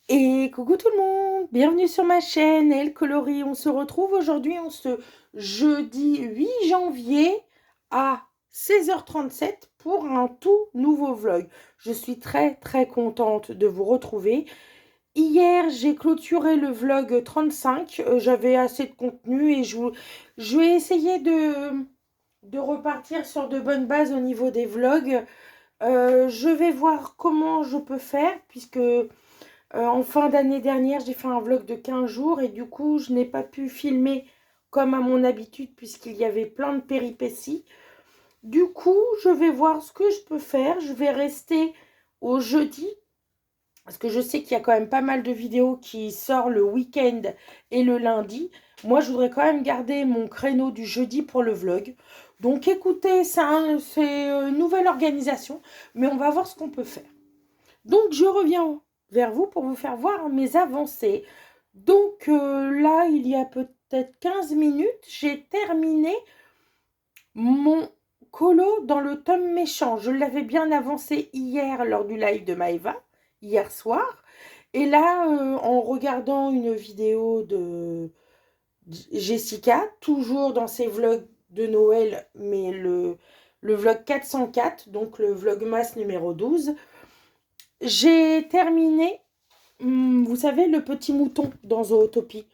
Et coucou tout le monde, bienvenue sur ma chaîne Elle Coloris. On se retrouve aujourd'hui en ce jeudi 8 janvier à 16h37 pour un tout nouveau vlog. Je suis très contente de vous retrouver. Hier, j'ai clôturé le vlog 35. J'avais assez de contenu et je vais essayer de repartir sur de bonnes bases au niveau des vlogs. Je vais voir comment je peux faire puisque en fin d'année dernière, j'ai fait un vlog de 15 jours et du coup, je n'ai pas pu filmer comme à mon habitude puisqu'il y avait plein de péripéties. Du coup, je vais voir ce que je peux faire. Je vais rester au jeudi parce que je sais qu'il y a quand même pas mal de vidéos qui sortent le week-end et le lundi. Moi, je voudrais quand même garder mon créneau du jeudi pour le vlog. Donc, écoutez, c'est une nouvelle organisation, mais on va voir ce qu'on peut faire. Donc, je reviens vers vous pour vous faire voir mes avancées. Donc, là, il y a peut-être 15 minutes, j'ai terminé mon colo dans le tome méchant. Je l'avais bien avancé hier lors du live de Maëva, hier soir. Et là, en regardant une vidéo de Jessica, toujours dans ses vlogs de Noël, mais le vlog 404, donc le vlogmas numéro 12, j'ai terminé, vous savez, le petit mouton dans Zootopie.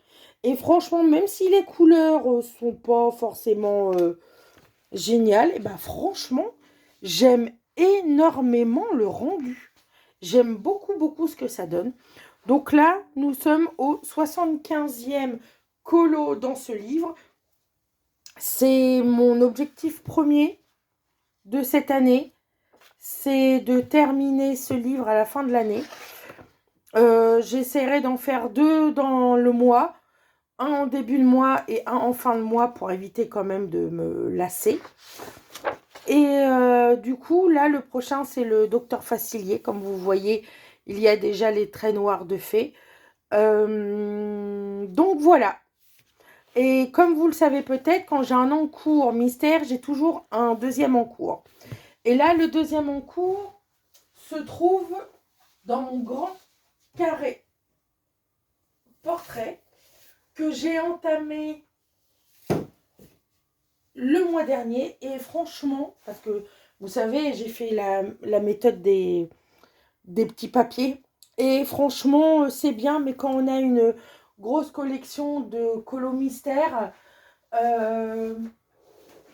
Et franchement, même si les couleurs sont pas forcément géniales, et ben franchement, j'aime énormément le rendu. J'aime beaucoup ce que ça donne. Donc là, nous sommes au 75e colo dans ce livre. C'est mon objectif premier de cette année. C'est de terminer ce livre à la fin de l'année. J'essaierai d'en faire 2 dans le mois, un en début de mois et un en fin de mois pour éviter quand même de me lasser. Et du coup, là, le prochain, c'est le Docteur Facilier. Comme vous voyez, il y a déjà les traits noirs de fée. Donc voilà. Et comme vous le savez peut-être, quand j'ai un encours mystère, j'ai toujours un deuxième encours. Et là, le deuxième encours se trouve dans mon grand carré portrait que j'ai entamé le mois dernier. Et franchement, parce que vous savez, j'ai fait la méthode des petits papiers. Et franchement, c'est bien, mais quand on a une grosse collection de colos mystères, euh,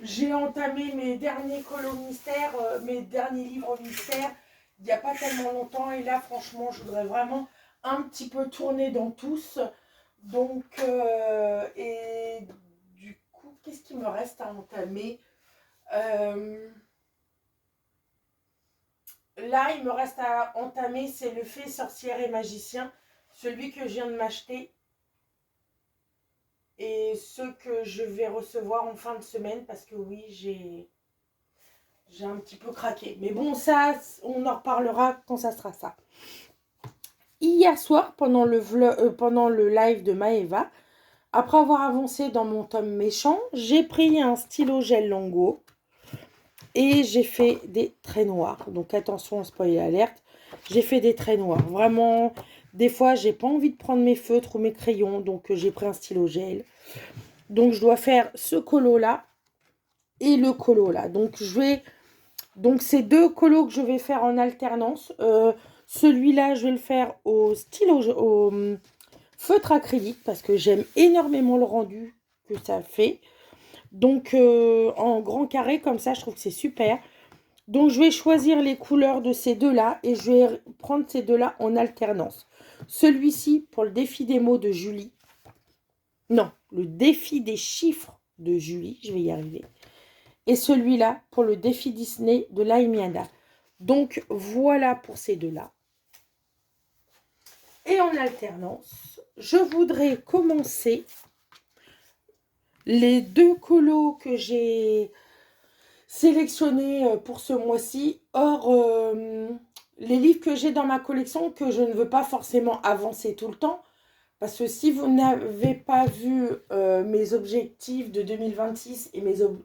j'ai entamé mes derniers colos mystères, mes derniers livres mystères, il n'y a pas tellement longtemps. Et là, franchement, je voudrais vraiment un petit peu tourner dans tous. Donc, et du coup, qu'est-ce qu'il me reste à entamer? Là, il me reste à entamer, c'est le Fée, sorcière et magicien, celui que je viens de m'acheter et ceux que je vais recevoir en fin de semaine parce que oui, j'ai un petit peu craqué. Mais bon, ça, on en reparlera quand ça sera ça. Hier soir, pendant le live de Maëva, après avoir avancé dans mon tome méchant, j'ai pris un stylo gel Longo et j'ai fait des traits noirs. Donc attention, spoiler alerte, j'ai fait des traits noirs. Vraiment, des fois, j'ai pas envie de prendre mes feutres ou mes crayons, donc j'ai pris un stylo gel. Donc je dois faire ce colo là et le colo là. Donc c'est 2 colos que je vais faire en alternance. Celui-là, je vais le faire au stylo, au feutre acrylique parce que j'aime énormément le rendu que ça fait. Donc en grand carré comme ça, je trouve que c'est super. Donc je vais choisir les couleurs de ces deux-là et je vais prendre ces deux-là en alternance. Celui-ci pour le défi des mots de Julie. Non, le défi des chiffres de Julie, je vais y arriver. Et celui-là pour le défi Disney de Laimiana. Donc voilà pour ces deux-là. Et en alternance, je voudrais commencer les 2 colos que j'ai sélectionnés pour ce mois-ci. Or, les livres que j'ai dans ma collection que je ne veux pas forcément avancer tout le temps. Parce que si vous n'avez pas vu mes objectifs de 2026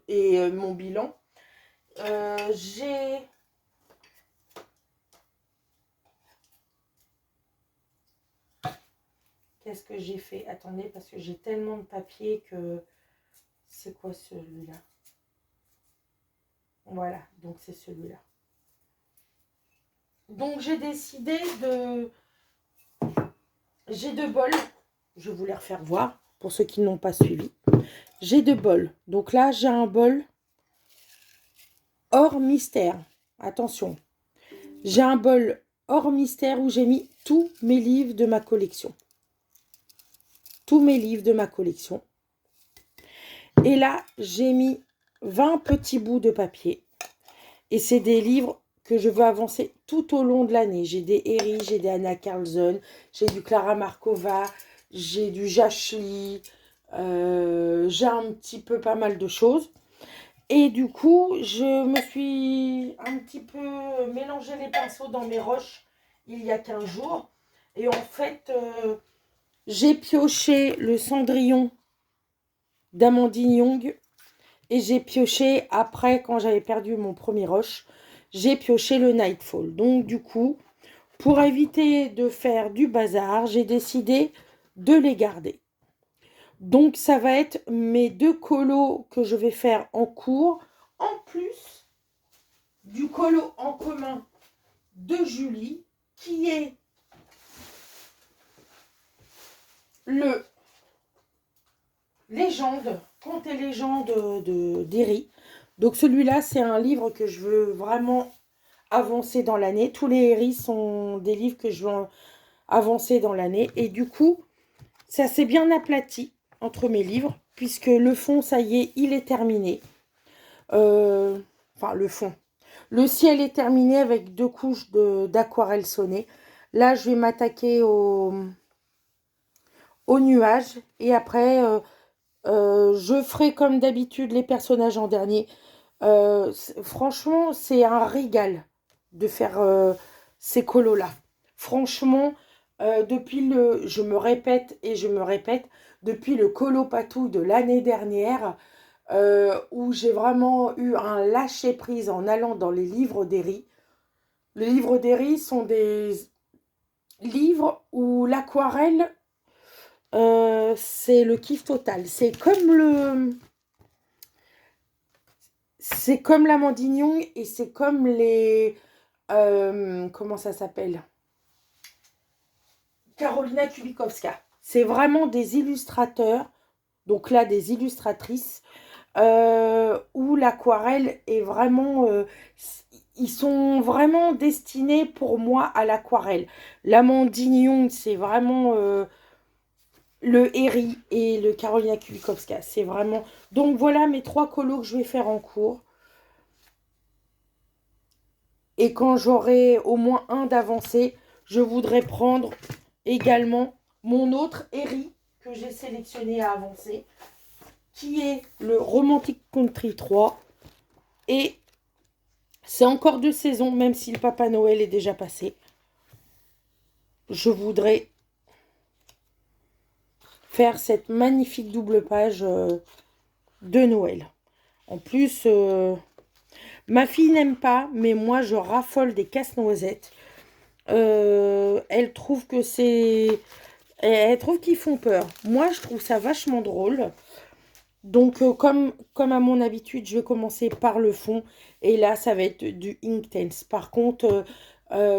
et mon bilan, j'ai... qu'est-ce que j'ai fait? Attendez, parce que j'ai tellement de papier que... C'est quoi celui-là? Voilà, donc c'est celui-là. Donc j'ai décidé de... J'ai 2 bols. Je vais vous les refaire voir pour ceux qui n'ont pas suivi. J'ai 2 bols. Donc là, j'ai un bol hors mystère. Attention. J'ai un bol hors mystère où j'ai mis tous mes livres de ma collection. Tous mes livres de ma collection. Et là, j'ai mis 20 petits bouts de papier. Et c'est des livres que je veux avancer tout au long de l'année. J'ai des Herry, j'ai des Anna Carlson, j'ai du Clara Markova, j'ai du Jachli, j'ai un petit peu pas mal de choses. Et du coup, je me suis un petit peu mélangé les pinceaux dans mes roches il y a 15 jours. Et en fait, j'ai pioché le Cendrillon d'Amandine Young. Et j'ai pioché, après, quand j'avais perdu mon premier roche, j'ai pioché le Nightfall. Donc, du coup, pour éviter de faire du bazar, j'ai décidé de les garder. Donc, ça va être mes 2 colos que je vais faire en cours, en plus du colo en commun de Julie, qui est le Légende, Contes et légendes d'Herry. Donc celui-là, c'est un livre que je veux vraiment avancer dans l'année. Tous les Herry sont des livres que je veux avancer dans l'année. Et du coup, ça s'est bien aplati entre mes livres, puisque le fond, ça y est, il est terminé. Enfin, le fond. Le ciel est terminé avec 2 couches d'aquarelle sonnée. Là, je vais m'attaquer aux nuages. Et après, je ferai comme d'habitude les personnages en dernier. Franchement, c'est un régal de faire ces colos-là. Franchement, je me répète et je me répète, depuis le colo patouille de l'année dernière, où j'ai vraiment eu un lâcher-prise en allant dans les livres d'Herry. Les livres d'Herry sont des livres où l'aquarelle, c'est le kiff total. C'est comme l'Amandine Young et c'est comme les... comment ça s'appelle? Karolina Kubikowska. C'est vraiment des illustrateurs, donc là des illustratrices, où l'aquarelle est vraiment... ils sont vraiment destinés pour moi à l'aquarelle. L'Amandine Young, c'est vraiment... le Herry et le Karolina Kubikowska. C'est vraiment... Donc voilà mes 3 colos que je vais faire en cours. Et quand j'aurai au moins un d'avancé, je voudrais prendre également mon autre Herry que j'ai sélectionné à avancer, qui est le Romantic Country 3. Et c'est encore de saison, même si le Papa Noël est déjà passé. Je voudrais faire cette magnifique double page de Noël. En plus, ma fille n'aime pas, mais moi je raffole des casse-noisettes. Elle trouve que c'est... Elle trouve qu'ils font peur. Moi, je trouve ça vachement drôle. Donc, comme à mon habitude, je vais commencer par le fond. Et là, ça va être du Inktense. Par contre,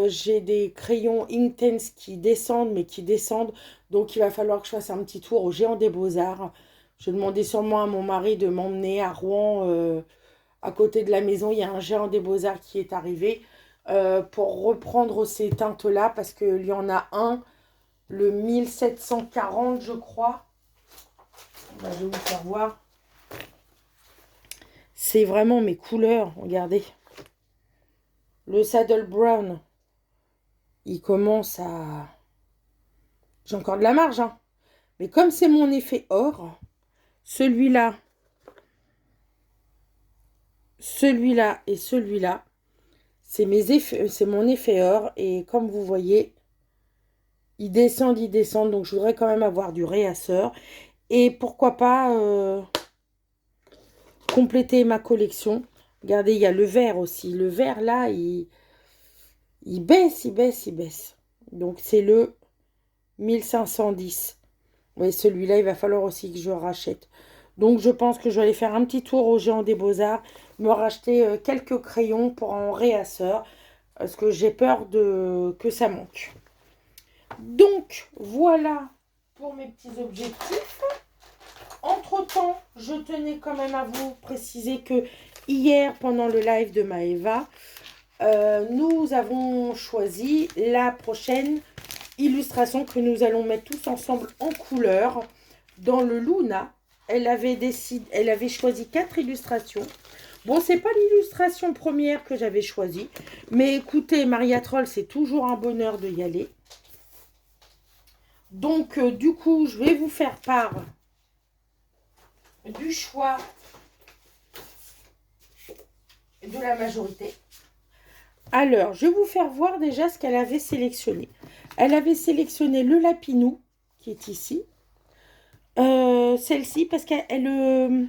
j'ai des crayons Inktense qui descendent, mais qui descendent. Donc, il va falloir que je fasse un petit tour au Géant des Beaux-Arts. Je vais demander sûrement à mon mari de m'emmener à Rouen. À côté de la maison, il y a un Géant des Beaux-Arts qui est arrivé. Pour reprendre ces teintes-là, parce qu'il y en a un, le 1740, je crois. Ben, je vais vous faire voir. C'est vraiment mes couleurs, regardez. Le Saddle Brown, il commence à... J'ai encore de la marge, hein. Mais comme c'est mon effet or, celui-là et celui-là, c'est mon effet or. Et comme vous voyez, ils descendent. Donc, je voudrais quand même avoir du réasseur. Et pourquoi pas compléter ma collection. Regardez, il y a le vert aussi. Le vert, là, il baisse. Donc, c'est le 1510. Oui, celui-là, il va falloir aussi que je rachète. Donc, je pense que je vais aller faire un petit tour au Géant des Beaux-Arts, me racheter quelques crayons pour en réasseur, parce que j'ai peur que ça manque. Donc, voilà pour mes petits objectifs. Entre-temps, je tenais quand même à vous préciser que hier, pendant le live de Maëva, nous avons choisi la prochaine illustration que nous allons mettre tous ensemble en couleur dans le Luna. Elle avait choisi 4 illustrations. Bon, c'est pas l'illustration première que j'avais choisie, mais écoutez, Maria Troll, c'est toujours un bonheur de y aller. Donc, du coup, je vais vous faire part du choix de la majorité. Alors, je vais vous faire voir déjà ce qu'elle avait sélectionné. Elle avait sélectionné le lapinou, qui est ici. Celle-ci, parce qu'elle...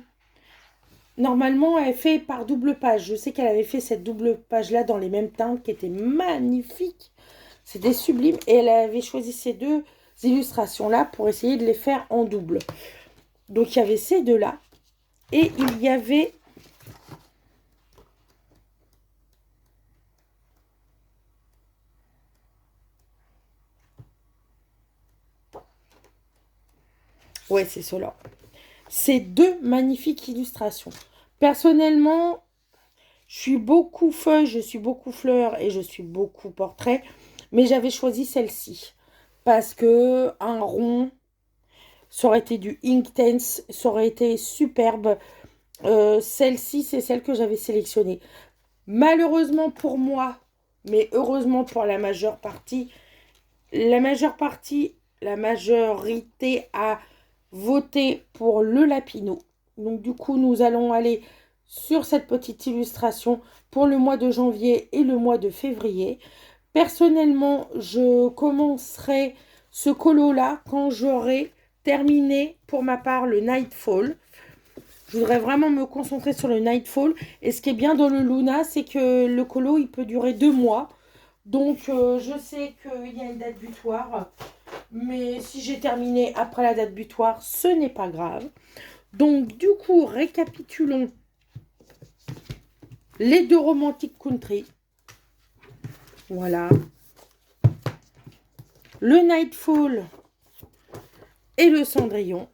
normalement, elle fait par double page. Je sais qu'elle avait fait cette double page-là dans les mêmes teintes, qui étaient magnifiques. C'était sublime. Et elle avait choisi ces deux illustrations-là pour essayer de les faire en double. Donc, il y avait ces deux-là. Et il y avait... ouais, c'est cela. Ces deux magnifiques illustrations. Personnellement, je suis beaucoup feuille, je suis beaucoup fleur et je suis beaucoup portrait. Mais j'avais choisi celle-ci. Parce que un rond, ça aurait été du Inktense, ça aurait été superbe. Celle-ci, c'est celle que j'avais sélectionnée. Malheureusement pour moi, mais heureusement pour la majeure partie, la majorité a voté pour le Lapino. Donc du coup, nous allons aller sur cette petite illustration pour le mois de janvier et le mois de février. Personnellement, je commencerai ce colo-là quand j'aurai terminé pour ma part le Nightfall. Je voudrais vraiment me concentrer sur le Nightfall. Et ce qui est bien dans le Luna, c'est que le colo, il peut durer 2 mois. Donc, je sais qu'il y a une date butoir. Mais si j'ai terminé après la date butoir, ce n'est pas grave. Donc, du coup, récapitulons les deux Romantic Country. Voilà. Le Nightfall et le Cendrillon.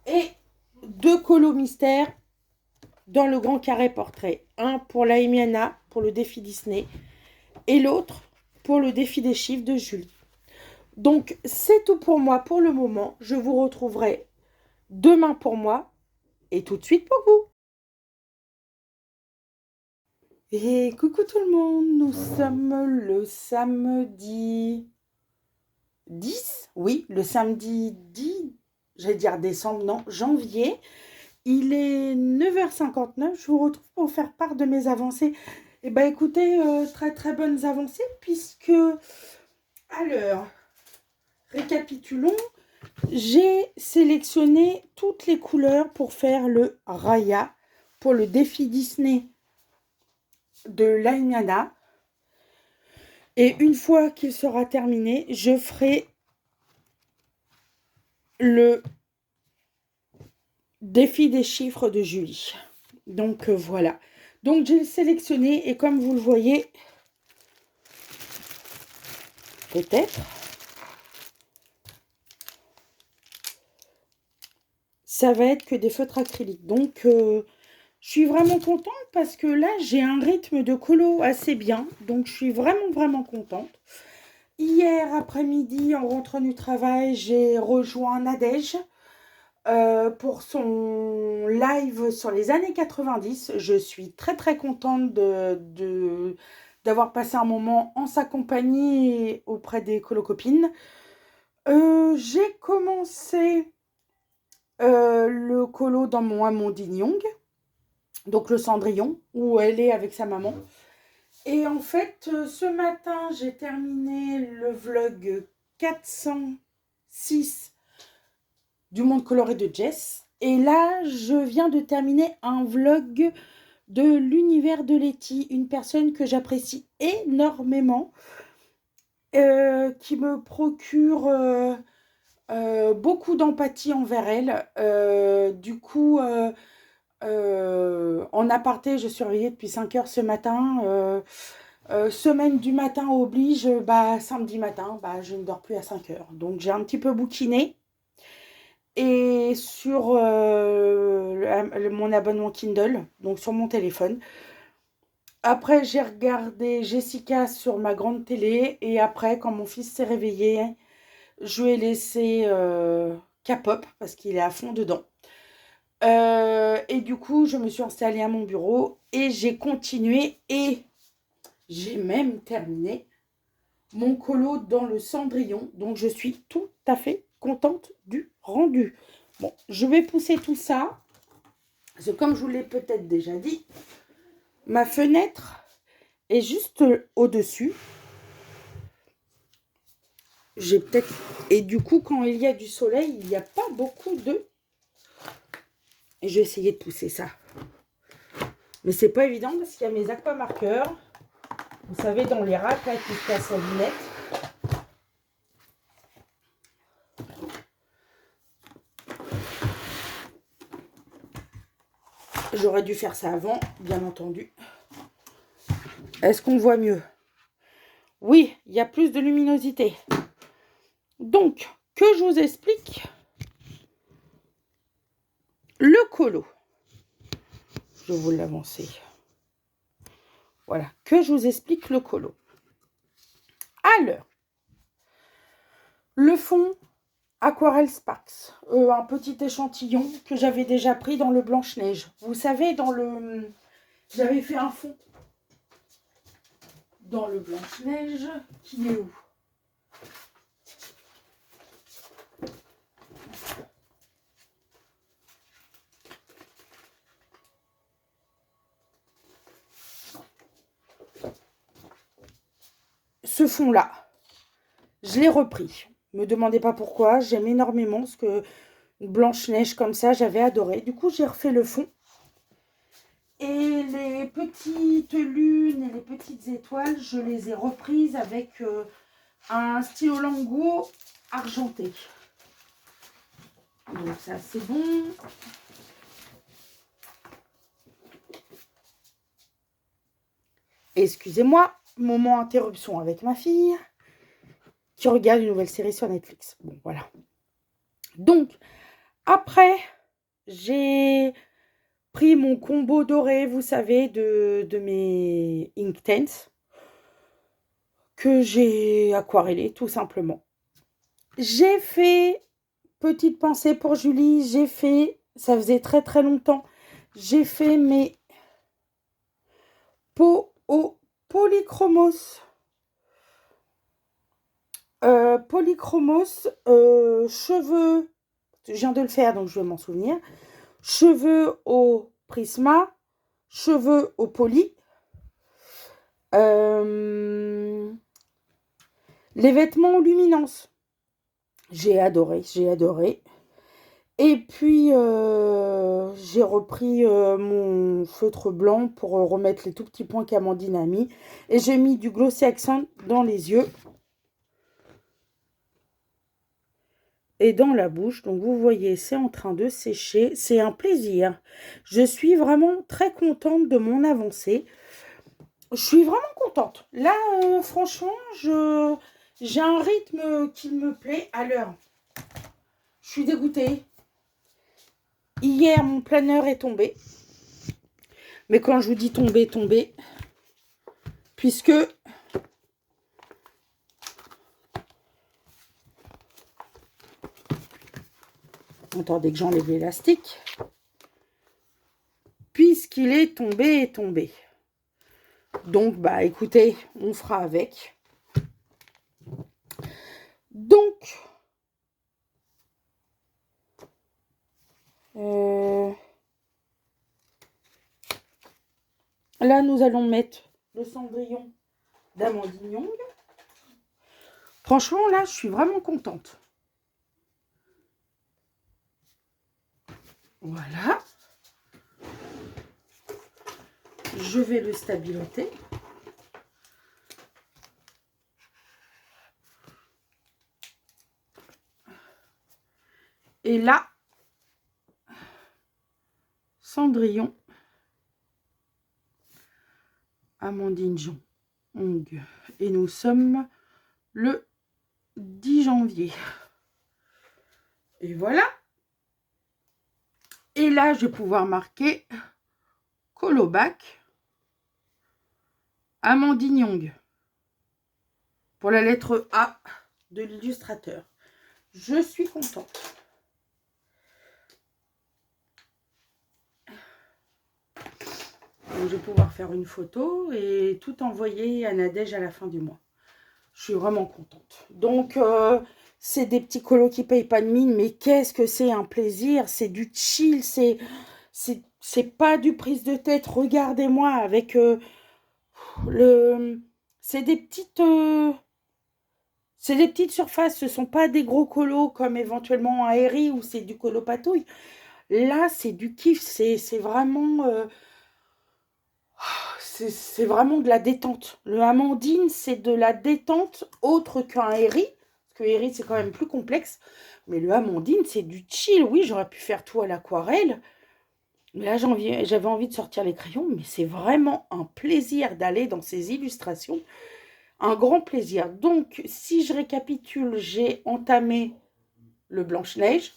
Et 2 colos mystères dans le grand carré portrait. Un pour la Emiana, pour le défi Disney. Et l'autre pour le défi des chiffres de Julie. Donc, c'est tout pour moi pour le moment. Je vous retrouverai demain pour moi et tout de suite pour vous. Et coucou tout le monde, nous sommes le samedi 10, oui, le samedi 10, j'allais dire décembre, non, janvier. Il est 9h59, je vous retrouve pour faire part de mes avancées. Eh bien écoutez, très très bonnes avancées puisque, alors, récapitulons, j'ai sélectionné toutes les couleurs pour faire le Raya, pour le défi Disney de l'Aïnana. Et une fois qu'il sera terminé, je ferai le défi des chiffres de Julie. Donc voilà. Donc j'ai sélectionné et comme vous le voyez, peut-être, ça va être que des feutres acryliques. Donc je suis vraiment contente parce que là, j'ai un rythme de colo assez bien. Donc, je suis vraiment, vraiment contente. Hier après-midi, en rentrant du travail, j'ai rejoint Nadège pour son live sur les années 90. Je suis très, très contente d'avoir passé un moment en sa compagnie auprès des colocopines. J'ai commencé le colo dans mon Amandine Young. Donc le Cendrillon, où elle est avec sa maman. Et en fait, ce matin, j'ai terminé le vlog 406 du monde coloré de Jess. Et là, je viens de terminer un vlog de l'univers de Letty, une personne que j'apprécie énormément, qui me procure beaucoup d'empathie envers elle. Du coup, en aparté, je suis réveillée depuis 5 heures ce matin. Semaine du matin oblige, bah, samedi matin, bah, je ne dors plus à 5 heures. Donc j'ai un petit peu bouquiné. Et sur mon abonnement Kindle, donc sur mon téléphone. Après, j'ai regardé Jessica sur ma grande télé. Et après, quand mon fils s'est réveillé, je lui ai laissé K-pop parce qu'il est à fond dedans. Et du coup, je me suis installée à mon bureau et j'ai continué et j'ai même terminé mon colo dans le Cendrillon. Donc, je suis tout à fait contente du rendu. Bon, je vais pousser tout ça. Parce que comme je vous l'ai peut-être déjà dit, ma fenêtre est juste au-dessus. J'ai peut-être... Et du coup, quand il y a du soleil, il n'y a pas beaucoup de... Et je vais essayer de pousser ça. Mais c'est pas évident parce qu'il y a mes aquamarqueurs. Vous savez, dans les racks là, qui se cassent la lunette. J'aurais dû faire ça avant, bien entendu. Est-ce qu'on voit mieux? Oui, il y a plus de luminosité. Donc, que je vous explique le colo. Je vais vous l'avancer. Voilà, que je vous explique le colo. Alors, le fond Aquarelle Sparks, un petit échantillon que j'avais déjà pris dans le Blanche-Neige. Vous savez, dans le... J'avais fait un fond dans le Blanche-Neige, qui est où? Ce fond-là, je l'ai repris. Ne me demandez pas pourquoi, j'aime énormément parce que Blanche-Neige comme ça, j'avais adoré. Du coup, j'ai refait le fond. Et les petites lunes et les petites étoiles, je les ai reprises avec un stylo Lango argenté. Donc ça, c'est bon. Excusez-moi, moment interruption avec ma fille qui regarde une nouvelle série sur Netflix. Bon, voilà. Donc, après, j'ai pris mon combo doré, vous savez, de mes Inktense que j'ai aquarellé, tout simplement. J'ai fait, petite pensée pour Julie, j'ai fait, ça faisait très très longtemps, j'ai fait mes peaux au polychromos. Polychromos, cheveux, je viens de le faire donc je vais m'en souvenir, cheveux au prisma, cheveux au poly, les vêtements en luminance, j'ai adoré, et puis j'ai repris mon feutre blanc pour remettre les tout petits points qu'Amandine a mis, et j'ai mis du Glossy Accent dans les yeux et dans la bouche. Donc vous voyez, c'est en train de sécher. C'est un plaisir. Je suis vraiment très contente de mon avancée. Je suis vraiment contente. Là, franchement, j'ai un rythme qui me plaît à l'heure. Je suis dégoûtée. Hier, mon planeur est tombé. Mais quand je vous dis tomber, puisque... Attendez que j'enlève l'élastique. Puisqu'il est tombé. Donc, bah, écoutez, on fera avec. Donc, là, nous allons mettre le Cendrillon d'Amandine Young. Franchement, là, je suis vraiment contente. Voilà. Je vais le stabiloter. Et là, Cendrillon, Amandine Jong. Et nous sommes le 10 janvier. Et voilà. Et là, je vais pouvoir marquer Colobac, Amandine Young. Pour la lettre A de l'illustrateur. Je suis contente. Donc, je vais pouvoir faire une photo et tout envoyer à Nadège à la fin du mois. Je suis vraiment contente. Donc, c'est des petits colos qui ne payent pas de mine, mais qu'est-ce que c'est un plaisir. C'est du chill, c'est pas du prise de tête. Regardez-moi avec le... C'est des petites... c'est des petites surfaces, ce ne sont pas des gros colos comme éventuellement un Herry où c'est du colo patouille. Là, c'est du kiff, c'est vraiment... c'est vraiment de la détente. Le Amandine, c'est de la détente autre qu'un Herry. Parce que Herry, c'est quand même plus complexe. Mais le Amandine, c'est du chill. Oui, j'aurais pu faire tout à l'aquarelle. Mais là, j'avais envie de sortir les crayons. Mais c'est vraiment un plaisir d'aller dans ces illustrations. Un grand plaisir. Donc, si je récapitule, j'ai entamé le Blanche-Neige.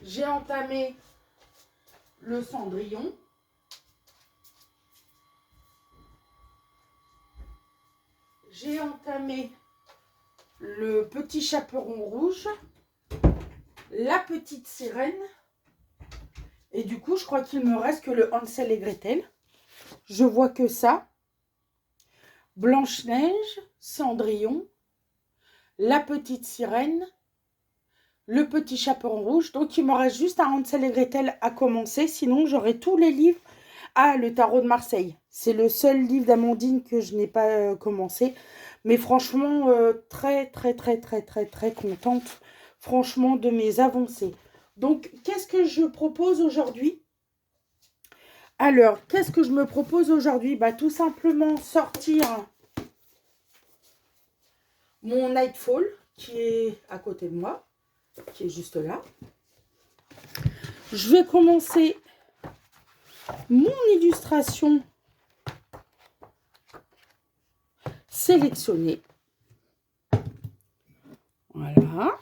J'ai entamé le Cendrillon. J'ai entamé le petit chaperon rouge, la petite sirène. Et du coup, je crois qu'il me reste que le Hansel et Gretel. Je vois que ça. Blanche-Neige, Cendrillon, la petite sirène, le petit chaperon rouge. Donc, il me reste juste un Hansel et Gretel à commencer. Sinon, j'aurai tous les livres. Ah, le tarot de Marseille. C'est le seul livre d'Amandine que je n'ai pas commencé. Mais franchement, très contente. Franchement, de mes avancées. Donc, qu'est-ce que je propose aujourd'hui? Alors, qu'est-ce que je me propose aujourd'hui? Bah, tout simplement sortir mon Nightfall, qui est à côté de moi, qui est juste là. Je vais commencer mon illustration sélectionnée. Voilà.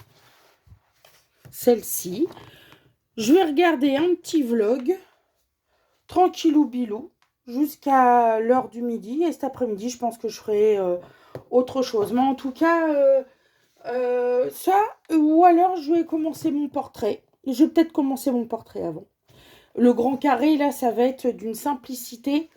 Celle-ci. Je vais regarder un petit vlog, tranquillou bilou, jusqu'à l'heure du midi. Et cet après-midi, je pense que je ferai autre chose. Mais en tout cas, ça, ou alors je vais commencer mon portrait. Je vais peut-être commencer mon portrait avant. Le grand carré, là, ça va être d'une simplicité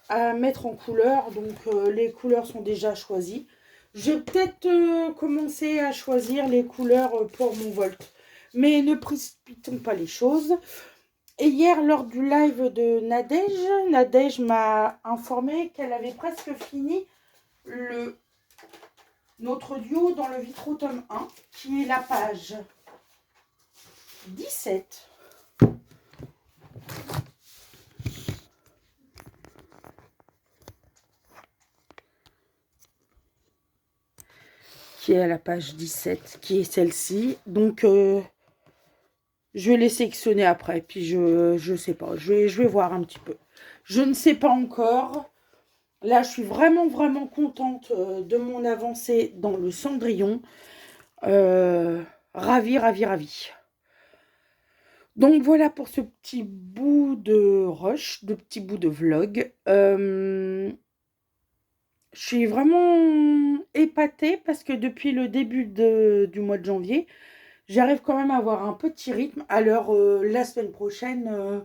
à mettre en couleur. Donc, les couleurs sont déjà choisies. Je vais peut-être commencer à choisir les couleurs pour mon Volt. Mais ne précipitons pas les choses. Et hier, lors du live de Nadège m'a informé qu'elle avait presque fini notre duo dans le Vitro tome 1, qui est la page 17. Qui est à la page 17, qui est celle-ci. Donc, je vais les sélectionner après. Puis, je sais pas. Je vais voir un petit peu. Je ne sais pas encore. Là, je suis vraiment contente de mon avancée dans le Cendrillon. Ravie. Donc, voilà pour ce petit bout de rush, de petit bout de vlog. Je suis vraiment épatée parce que depuis le début du mois de janvier, j'arrive quand même à avoir un petit rythme. Alors, la semaine prochaine,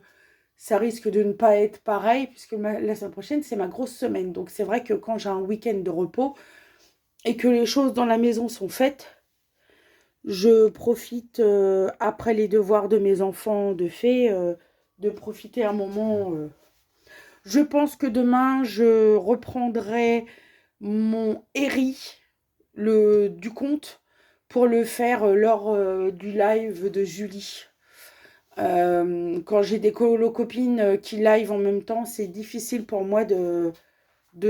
ça risque de ne pas être pareil puisque la semaine prochaine, c'est ma grosse semaine. Donc, c'est vrai que quand j'ai un week-end de repos et que les choses dans la maison sont faites, je profite, après les devoirs de mes enfants de fée, de profiter un moment. Je pense que demain, je reprendrai mon Herry, du conte, pour le faire lors du live de Julie. Quand j'ai des copines qui live en même temps, c'est difficile pour moi de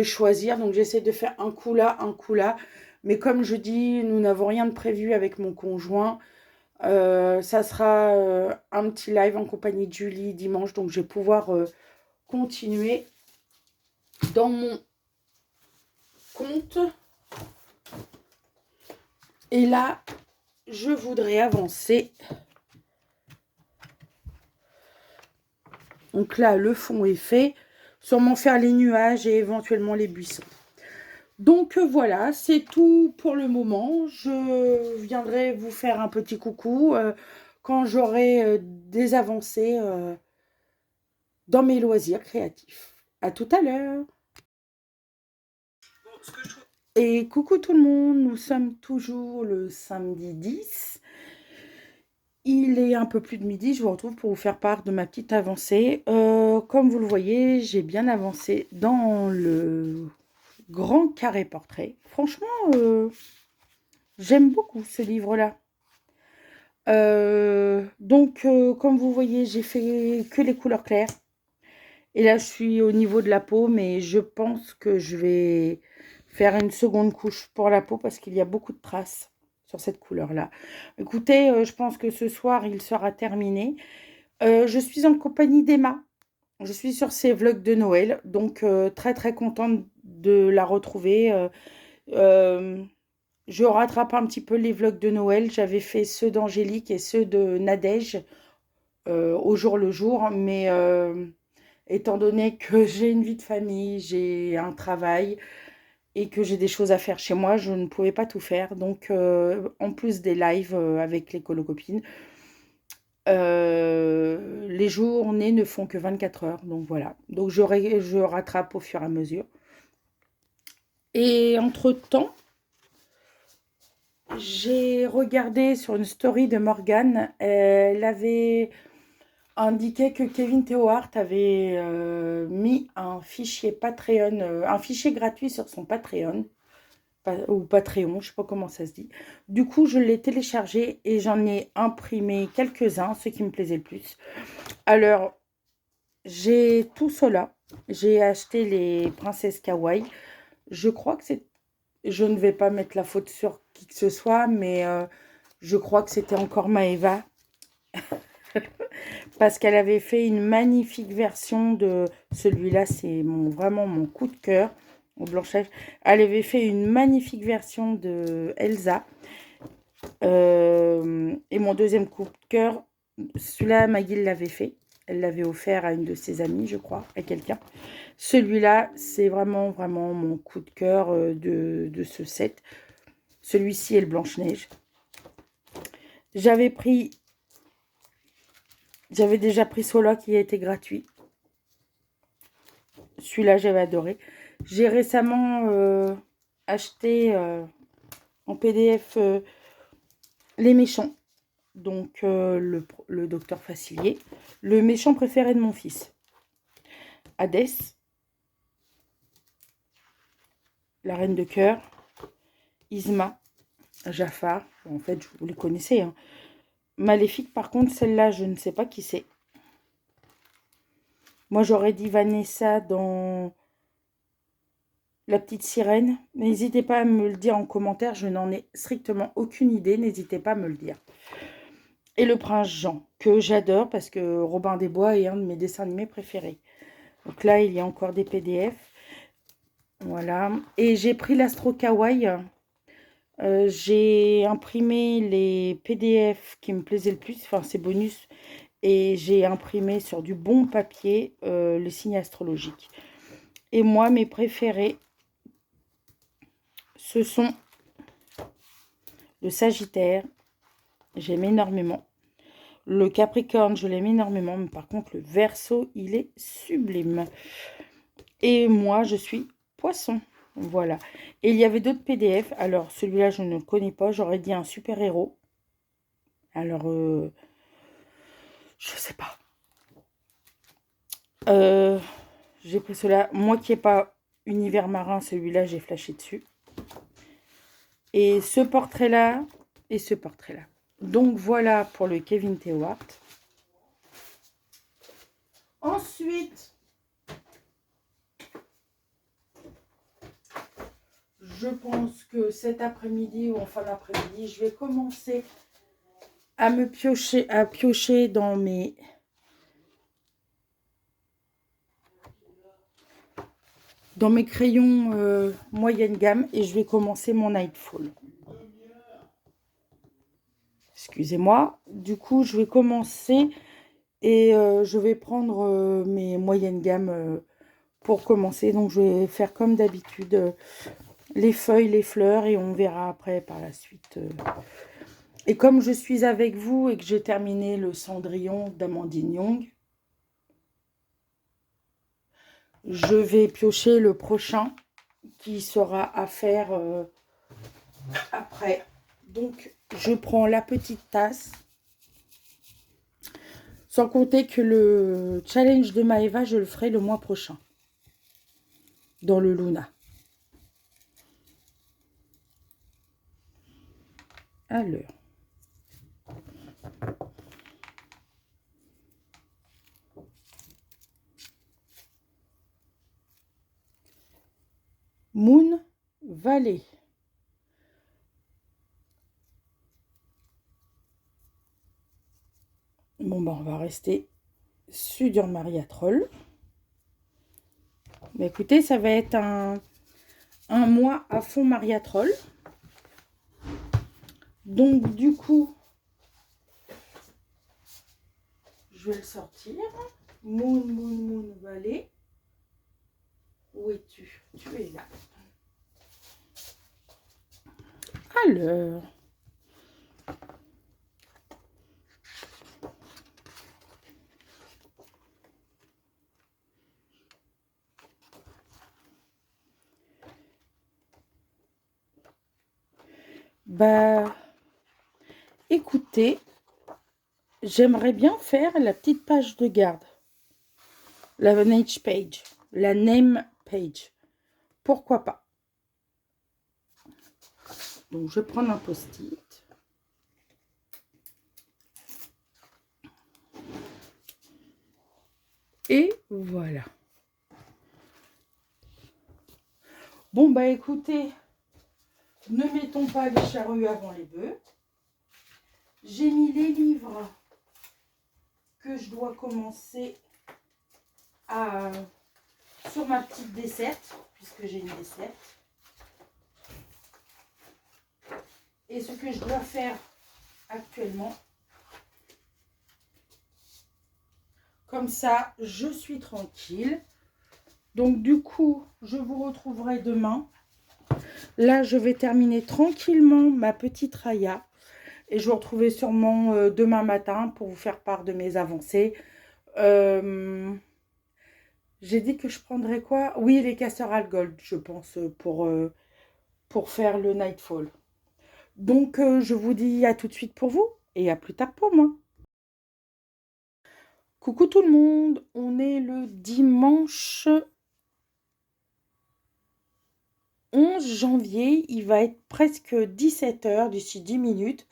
choisir. Donc, j'essaie de faire un coup là, un coup là. Mais comme je dis, nous n'avons rien de prévu avec mon conjoint. Ça sera un petit live en compagnie de Julie dimanche. Donc, je vais pouvoir continuer dans mon compte. Et là, je voudrais avancer. Donc là, le fond est fait. Sûrement faire les nuages et éventuellement les buissons. Donc voilà, c'est tout pour le moment. Je viendrai vous faire un petit coucou quand j'aurai des avancées dans mes loisirs créatifs. À tout à l'heure. Et coucou tout le monde, nous sommes toujours le samedi 10. Il est un peu plus de midi, je vous retrouve pour vous faire part de ma petite avancée. Comme vous le voyez, j'ai bien avancé dans le grand carré portrait. Franchement, j'aime beaucoup ce livre-là. Comme vous voyez, j'ai fait que les couleurs claires. Et là, je suis au niveau de la peau, mais je pense que je vais faire une seconde couche pour la peau parce qu'il y a beaucoup de traces sur cette couleur-là. Écoutez, je pense que ce soir, il sera terminé. Je suis en compagnie d'Emma. Je suis sur ses vlogs de Noël, donc très très contente de la retrouver. Je rattrape un petit peu les vlogs de Noël. J'avais fait ceux d'Angélique et ceux de Nadège au jour le jour, mais étant donné que j'ai une vie de famille, j'ai un travail et que j'ai des choses à faire chez moi, je ne pouvais pas tout faire. Donc, en plus des lives avec les colocopines, les journées ne font que 24 heures. Donc, voilà. Donc, je rattrape au fur et à mesure. Et entre-temps, j'ai regardé sur une story de Morgane. Elle avait indiqué que Kevin Théohart avait mis un fichier Patreon, un fichier gratuit sur son Patreon. Ou Patreon, je sais pas comment ça se dit. Du coup, je l'ai téléchargé et j'en ai imprimé quelques-uns, ceux qui me plaisaient le plus. Alors, j'ai tout cela. J'ai acheté les princesses kawaii. Je crois que c'est... Je ne vais pas mettre la faute sur qui que ce soit, mais je crois que c'était encore Maëva. Parce qu'elle avait fait une magnifique version de celui-là. C'est vraiment mon coup de cœur. Au blanchage. Elle avait fait une magnifique version de Elsa. Et mon deuxième coup de cœur, celui-là, Maggie l'avait fait. Elle l'avait offert à une de ses amies, je crois, à quelqu'un. Celui-là, c'est vraiment, vraiment mon coup de cœur de ce set. Celui-ci est le Blanche-Neige. J'avais déjà pris celui-là qui a été gratuit. Celui-là, j'avais adoré. J'ai récemment acheté en PDF Les Méchants. Donc, le docteur Facilier. Le méchant préféré de mon fils. Hadès. La reine de cœur. Isma. Jafar. En fait, vous les connaissez. Hein. Maléfique, par contre, celle-là, je ne sais pas qui c'est. Moi, j'aurais dit Vanessa dans La Petite Sirène. N'hésitez pas à me le dire en commentaire. Je n'en ai strictement aucune idée. N'hésitez pas à me le dire. Et le prince Jean, que j'adore parce que Robin des Bois est un de mes dessins animés préférés. Donc là, il y a encore des PDF. Voilà. Et j'ai pris l'Astro Kawaii. J'ai imprimé les PDF qui me plaisaient le plus. Enfin, c'est bonus. Et j'ai imprimé sur du bon papier les signes astrologiques. Et moi, mes préférés, ce sont le Sagittaire. J'aime énormément. Le Capricorne, je l'aime énormément. Mais par contre, le Verseau, il est sublime. Et moi, je suis Poisson. Voilà. Et il y avait d'autres PDF. Alors, celui-là, je ne connais pas. J'aurais dit un super-héros. Alors, je sais pas. J'ai pris cela. Moi qui n'ai pas univers marin, celui-là, j'ai flashé dessus. Et ce portrait-là, et ce portrait-là. Donc, voilà pour le Kevin Théohart. Ensuite, je pense que cet après-midi ou en fin d'après-midi, je vais commencer à piocher dans mes crayons moyenne gamme et je vais commencer mon Nightfall. Excusez-moi. Du coup, je vais commencer et je vais prendre mes moyennes gammes pour commencer. Donc, je vais faire comme d'habitude les feuilles, les fleurs et on verra après par la suite. Et comme je suis avec vous et que j'ai terminé le Cendrillon d'Amandine Young, je vais piocher le prochain qui sera à faire après. Donc, je prends la petite tasse. Sans compter que le challenge de Maeva, je le ferai le mois prochain. Dans le Luna. Alors. Moon Valley. Bon, ben, on va rester sur Maria Troll. Mais écoutez, ça va être un mois à fond Maria Troll. Donc, du coup, je vais le sortir. Moon Valley. Où es-tu? Tu es là. Alors. Bah, écoutez, j'aimerais bien faire la petite page de garde. La name page. La name page. Pourquoi pas? Donc, je vais prendre un post-it. Et voilà. Bon, bah écoutez, ne mettons pas les charrues avant les bœufs. J'ai mis les livres que je dois commencer sur ma petite desserte, puisque j'ai une desserte. Et ce que je dois faire actuellement. Comme ça, je suis tranquille. Donc, du coup, je vous retrouverai demain. Là, je vais terminer tranquillement ma petite raya. Et je vous retrouverai sûrement demain matin pour vous faire part de mes avancées. J'ai dit que je prendrais quoi? Oui, les Castor Gold, je pense, pour faire le Nightfall. Donc, je vous dis à tout de suite pour vous et à plus tard pour moi. Coucou tout le monde, on est le dimanche 11 janvier, il va être presque 17 h d'ici 10 minutes.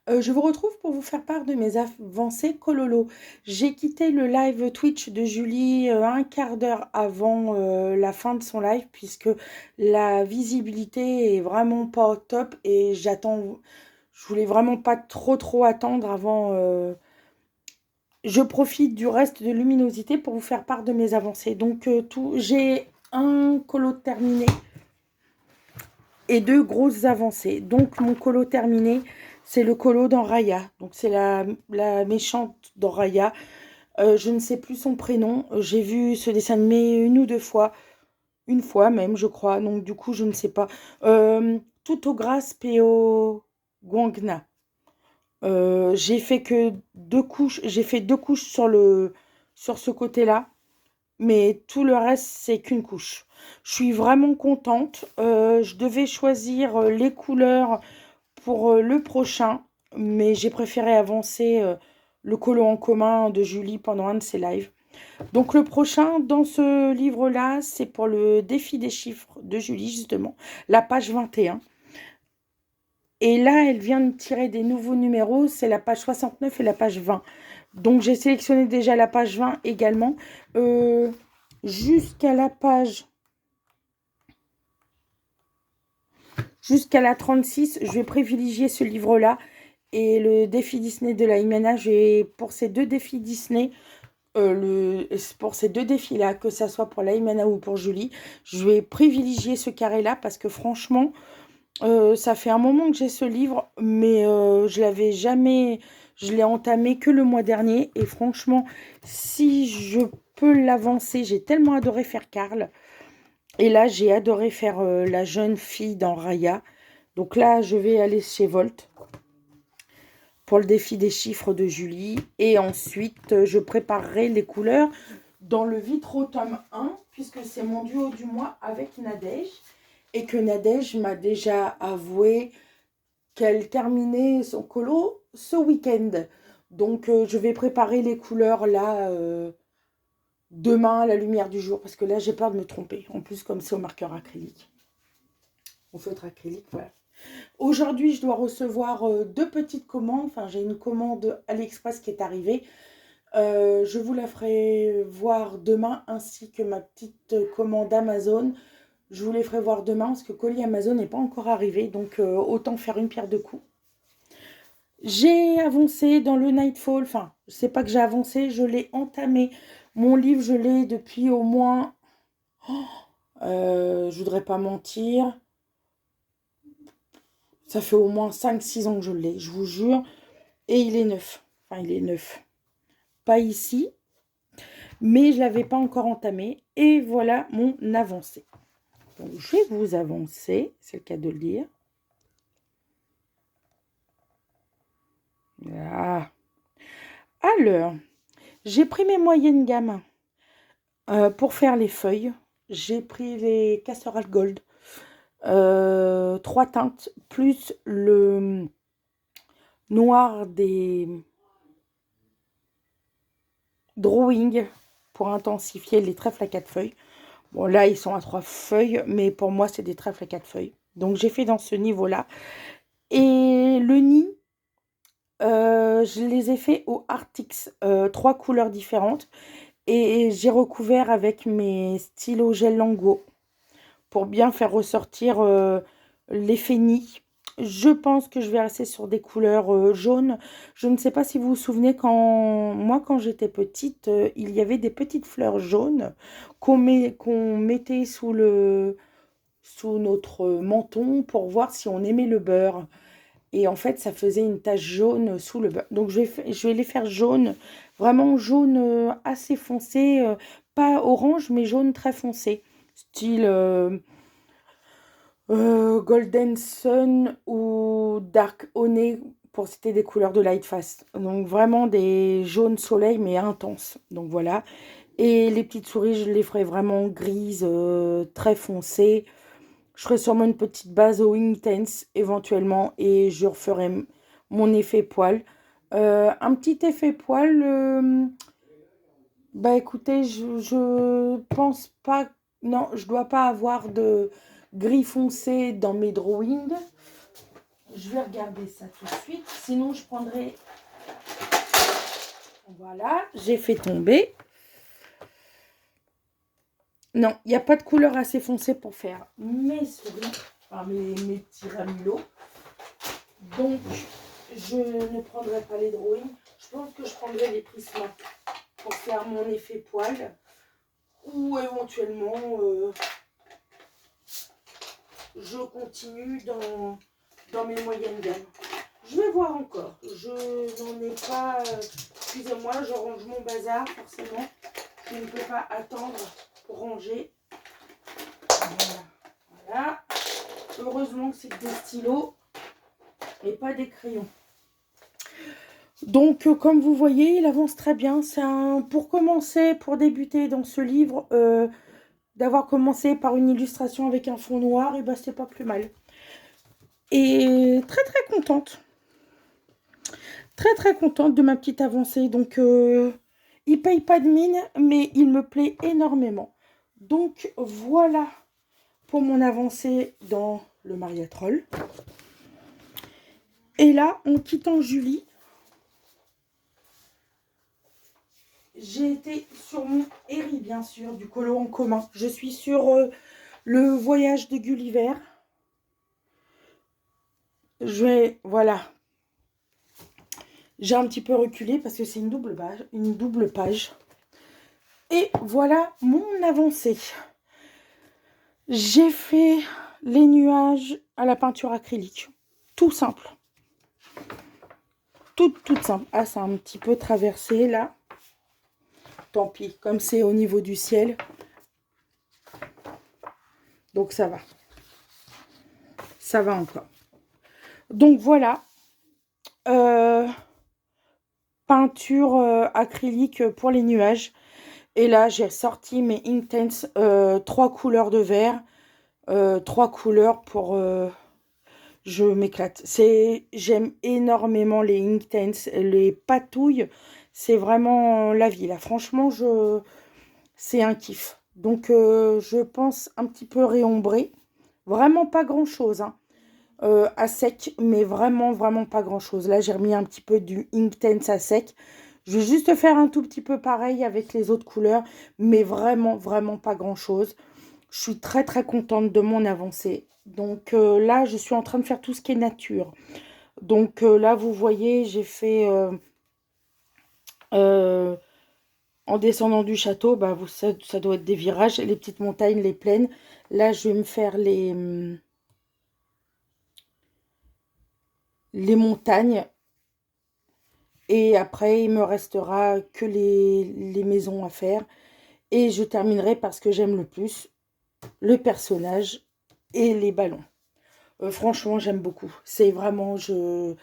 Je vous retrouve pour vous faire part de mes avancées Cololo. J'ai quitté le live Twitch de Julie un quart d'heure avant la fin de son live puisque la visibilité est vraiment pas au top et je voulais vraiment pas trop attendre avant. Je profite du reste de luminosité pour vous faire part de mes avancées. Donc j'ai un colo terminé et 2 grosses avancées. Donc mon colo terminé, c'est le colo d'Enraya. Donc c'est la méchante d'Enraya. Je ne sais plus son prénom. J'ai vu ce dessin animé une ou deux fois. Une fois même, je crois. Donc du coup, je ne sais pas. Tutogras Peo Guangna. J'ai fait que 2 couches. J'ai fait 2 couches sur ce côté-là. Mais tout le reste, c'est qu'une couche. Je suis vraiment contente. Je devais choisir les couleurs pour le prochain. Mais j'ai préféré avancer le colo en commun de Julie pendant un de ses lives. Donc le prochain, dans ce livre-là, c'est pour le défi des chiffres de Julie, justement. La page 21. Et là, elle vient de tirer des nouveaux numéros. C'est la page 69 et la page 20. Donc, j'ai sélectionné déjà la page 20 également. Jusqu'à la page jusqu'à la 36, je vais privilégier ce livre-là. Et le défi Disney de la Imana, pour ces deux défis Disney, pour ces deux défis-là, que ça soit pour la Imana ou pour Julie, je vais privilégier ce carré-là parce que franchement, ça fait un moment que j'ai ce livre, mais je l'ai entamé que le mois dernier. Et franchement, si je peux l'avancer, j'ai tellement adoré faire Karl. Et là, j'ai adoré faire la jeune fille dans Raya. Donc là, je vais aller chez Volt pour le défi des chiffres de Julie. Et ensuite, je préparerai les couleurs dans le Vitro tome 1, puisque c'est mon duo du mois avec Nadège. Et que Nadège m'a déjà avoué qu'elle terminait son colo ce week-end. Donc, je vais préparer les couleurs là, demain à la lumière du jour, parce que là, j'ai peur de me tromper. En plus, comme c'est au marqueur acrylique. Au feutre acrylique, voilà. Aujourd'hui, je dois recevoir deux petites commandes. Enfin, j'ai une commande AliExpress qui est arrivée. Je vous la ferai voir demain, ainsi que ma petite commande Amazon. Je vous les ferai voir demain, parce que colis Amazon n'est pas encore arrivé. Donc, autant faire une pierre deux coups. J'ai avancé dans le Nightfall. Enfin, c'est pas que j'ai avancé, je l'ai entamé. Mon livre, je l'ai depuis au moins... je voudrais pas mentir... Ça fait au moins 5-6 ans que je l'ai, je vous jure. Et il est neuf. Enfin, il est neuf. Pas ici. Mais je ne l'avais pas encore entamé. Et voilà mon avancée. Donc, je vais vous avancer. C'est le cas de le dire. Voilà. Alors, j'ai pris mes moyennes gammes pour faire les feuilles. J'ai pris les Casseral Gold. 3 teintes, plus le noir des drawing pour intensifier les trèfles à 4 feuilles. Bon, là, ils sont à 3 feuilles, mais pour moi, c'est des trèfles à 4 feuilles. Donc, j'ai fait dans ce niveau-là. Et le nid, je les ai fait au Artix, 3 couleurs différentes. Et j'ai recouvert avec mes stylos gel Lango pour bien faire ressortir l'effet nid. Je pense que je vais rester sur des couleurs jaunes. Je ne sais pas si vous vous souvenez, quand j'étais petite, il y avait des petites fleurs jaunes qu'on mettait sous notre menton pour voir si on aimait le beurre. Et en fait, ça faisait une tache jaune sous le beurre. Donc, je vais les faire jaune, vraiment jaune assez foncé, pas orange, mais jaune très foncé. Style... Golden Sun ou Dark Honey, pour citer des couleurs de Light Fast. Donc vraiment des jaunes soleil mais intenses. Donc voilà. Et les petites souris, je les ferai vraiment grises, très foncées. Je ferai sûrement une petite base au Intense éventuellement. Et je referai mon effet poil. Un petit effet poil. Bah écoutez, je pense pas... Non, je dois pas avoir de gris foncé dans mes drawings. Je vais regarder ça tout de suite. Sinon, je prendrai... Voilà, j'ai fait tomber. Non, il n'y a pas de couleur assez foncée pour faire mes souris. Enfin, mes petits ramelots. Donc, je ne prendrai pas les drawings. Je pense que je prendrai les prismes pour faire mon effet poil. Ou éventuellement... je continue dans mes moyennes gammes. Je vais voir encore. Je n'en ai pas... excusez-moi, je range mon bazar, forcément. Je ne peux pas attendre pour ranger. Voilà. Voilà. Heureusement que c'est que des stylos et pas des crayons. Donc, comme vous voyez, il avance très bien. C'est pour commencer, pour débuter dans ce livre... d'avoir commencé par une illustration avec un fond noir, et ben c'est pas plus mal. Et très très contente. Très très contente de ma petite avancée. Donc il paye pas de mine, mais il me plaît énormément. Donc voilà pour mon avancée dans le Mariatrol. Et là, en quittant Julie, j'ai été sur mon Eri, bien sûr, du colo en commun. Je suis sur le voyage de Gulliver. voilà. J'ai un petit peu reculé parce que c'est une double page. Une double page. Et voilà mon avancée. J'ai fait les nuages à la peinture acrylique. Tout simple. Tout simple. Ah, c'est un petit peu traversé là. Tant pis, comme c'est au niveau du ciel. Donc ça va. Ça va encore. Donc voilà. Peinture acrylique pour les nuages. Et là, j'ai sorti mes Inktense, 3 couleurs de vert. 3 couleurs pour... je m'éclate. J'aime énormément les Inktense, les patouilles. C'est vraiment la vie, là. Franchement, c'est un kiff. Donc, je pense un petit peu réombré. Vraiment pas grand-chose, hein. À sec, mais vraiment, vraiment pas grand-chose. Là, j'ai remis un petit peu du Inktense à sec. Je vais juste faire un tout petit peu pareil avec les autres couleurs, mais vraiment, vraiment pas grand-chose. Je suis très, très contente de mon avancée. Donc là, je suis en train de faire tout ce qui est nature. Donc là, vous voyez, j'ai fait... euh, en descendant du château, bah, ça doit être des virages, les petites montagnes, les plaines. Là, je vais me faire les montagnes. Et après, il me restera que les maisons à faire. Et je terminerai par ce que j'aime le plus, le personnage et les ballons. Franchement, j'aime beaucoup. C'est vraiment, je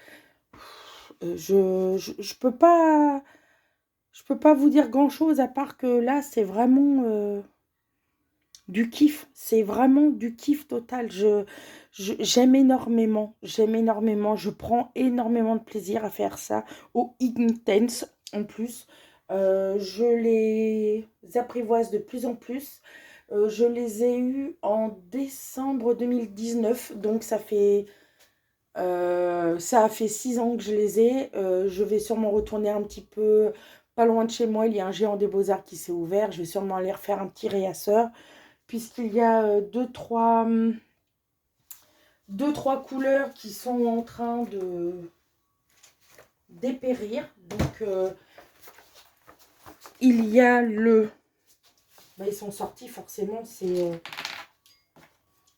peux pas vous dire grand-chose à part que là, c'est vraiment du kiff. C'est vraiment du kiff total. J'aime énormément. J'aime énormément. Je prends énormément de plaisir à faire ça au Inktense en plus. Je les apprivoise de plus en plus. Je les ai eus en décembre 2019. Donc ça a fait 6 ans que je les ai. Je vais sûrement retourner un petit peu pas loin de chez moi. Il y a un géant des beaux-arts qui s'est ouvert. Je vais sûrement aller refaire un petit réasseur. Puisqu'il y a deux, trois couleurs qui sont en train de dépérir. Donc, il y a le... Ben, ils sont sortis forcément. Il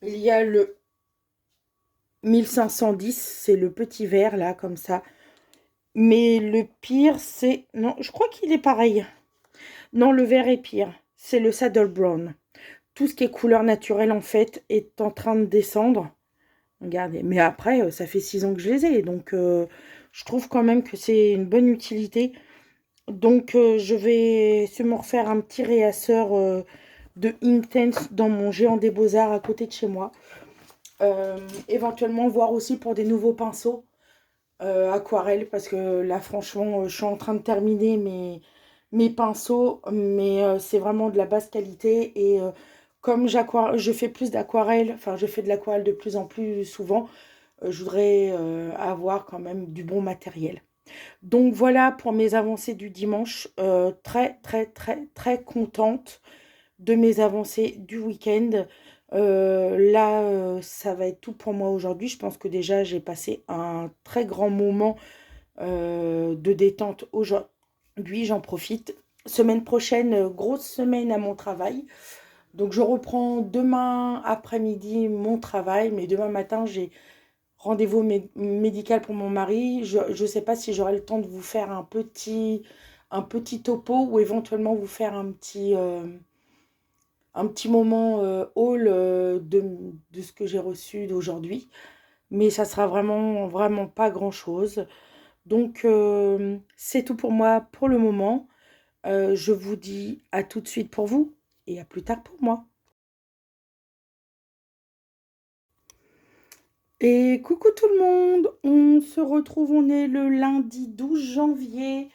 y a le 1510. C'est le petit vert là, comme ça. Mais le pire, c'est... Non, je crois qu'il est pareil. Non, le vert est pire. C'est le Saddle Brown. Tout ce qui est couleur naturelle, en fait, est en train de descendre. Regardez. Mais après, ça fait 6 ans que je les ai. Donc, je trouve quand même que c'est une bonne utilité. Donc, je vais sûrement refaire un petit réasseur de Inktense dans mon géant des beaux-arts à côté de chez moi. Éventuellement, voir aussi pour des nouveaux pinceaux aquarelles. Parce que là, franchement, je suis en train de terminer mes pinceaux. Mais c'est vraiment de la basse qualité. Et comme je fais plus d'aquarelle, enfin, je fais de l'aquarelle de plus en plus souvent, je voudrais avoir quand même du bon matériel. Donc voilà pour mes avancées du dimanche. Très, très, très, très contente de mes avancées du week-end. Là, ça va être tout pour moi aujourd'hui. Je pense que déjà, j'ai passé un très grand moment de détente aujourd'hui. J'en profite. Semaine prochaine, grosse semaine à mon travail. Donc, je reprends demain après-midi mon travail. Mais demain matin, j'ai rendez-vous médical pour mon mari. Je ne sais pas si j'aurai le temps de vous faire un petit topo ou éventuellement vous faire un petit moment haul de ce que j'ai reçu d'aujourd'hui. Mais ça sera vraiment, vraiment pas grand-chose. Donc, c'est tout pour moi pour le moment. Je vous dis à tout de suite pour vous et à plus tard pour moi. Et coucou tout le monde, on se retrouve, on est le lundi 12 janvier.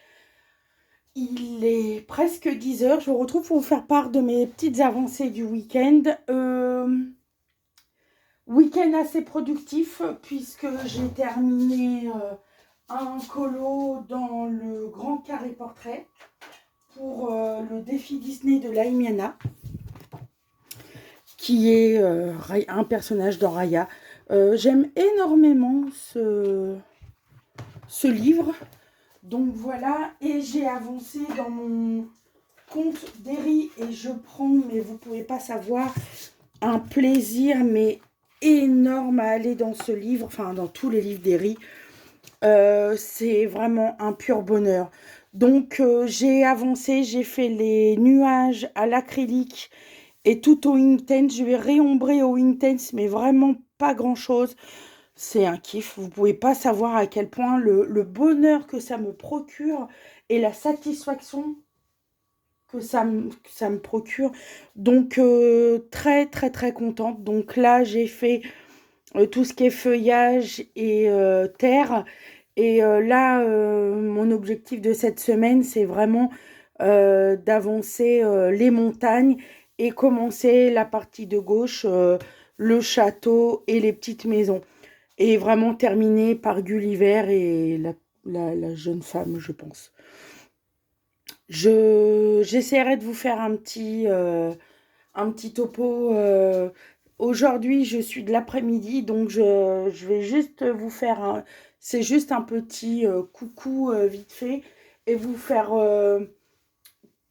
Il est presque 10 heures. Je vous retrouve pour vous faire part de mes petites avancées du week-end. Week-end assez productif puisque j'ai terminé un colo dans le Grand Carré Portrait pour le défi Disney de Laimiana, qui est un personnage dans Raya. J'aime énormément ce livre. Donc voilà, et j'ai avancé dans mon compte d'Eri et je prends, mais vous ne pouvez pas savoir, un plaisir mais énorme à aller dans ce livre, enfin dans tous les livres d'Eri. C'est vraiment un pur bonheur. Donc j'ai avancé, j'ai fait les nuages à l'acrylique et tout au Inktense. Je vais réombrer au Inktense, mais vraiment pas grand-chose. C'est un kiff. Vous pouvez pas savoir à quel point le bonheur que ça me procure et la satisfaction que ça me procure. Donc très très très contente. Donc là j'ai fait tout ce qui est feuillage et terre. Et là, mon objectif de cette semaine, c'est vraiment d'avancer les montagnes et commencer la partie de gauche, le château et les petites maisons. Et vraiment terminer par Gulliver et la jeune femme, je pense. J'essaierai de vous faire un petit topo. Aujourd'hui, je suis de l'après-midi, donc je vais juste vous faire c'est juste un petit coucou vite fait et vous faire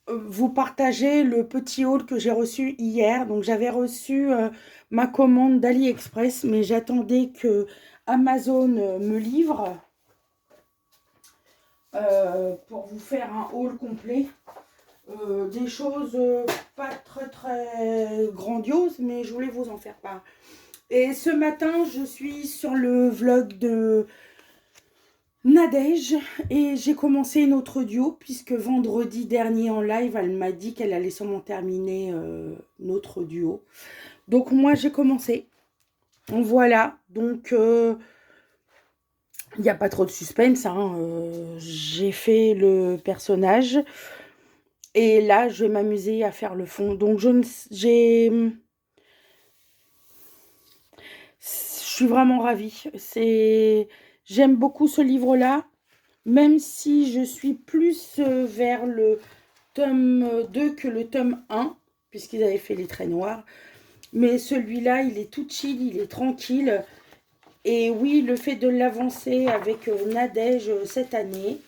vous partager le petit haul que j'ai reçu hier. Donc j'avais reçu ma commande d'AliExpress, mais j'attendais que Amazon me livre pour vous faire un haul complet. Des choses pas très très grandioses, mais je voulais vous en faire part. Et ce matin, je suis sur le vlog de Nadège et j'ai commencé notre duo puisque vendredi dernier en live, elle m'a dit qu'elle allait sûrement terminer notre duo. Donc moi, j'ai commencé. Voilà, donc il n'y a pas trop de suspense, hein. J'ai fait le personnage. Et là, je vais m'amuser à faire le fond. Donc, je suis vraiment ravie. J'aime beaucoup ce livre-là, même si je suis plus vers le tome 2 que le tome 1, puisqu'ils avaient fait les traits noirs. Mais celui-là, il est tout chill, il est tranquille. Et oui, le fait de l'avancer avec Nadège cette année,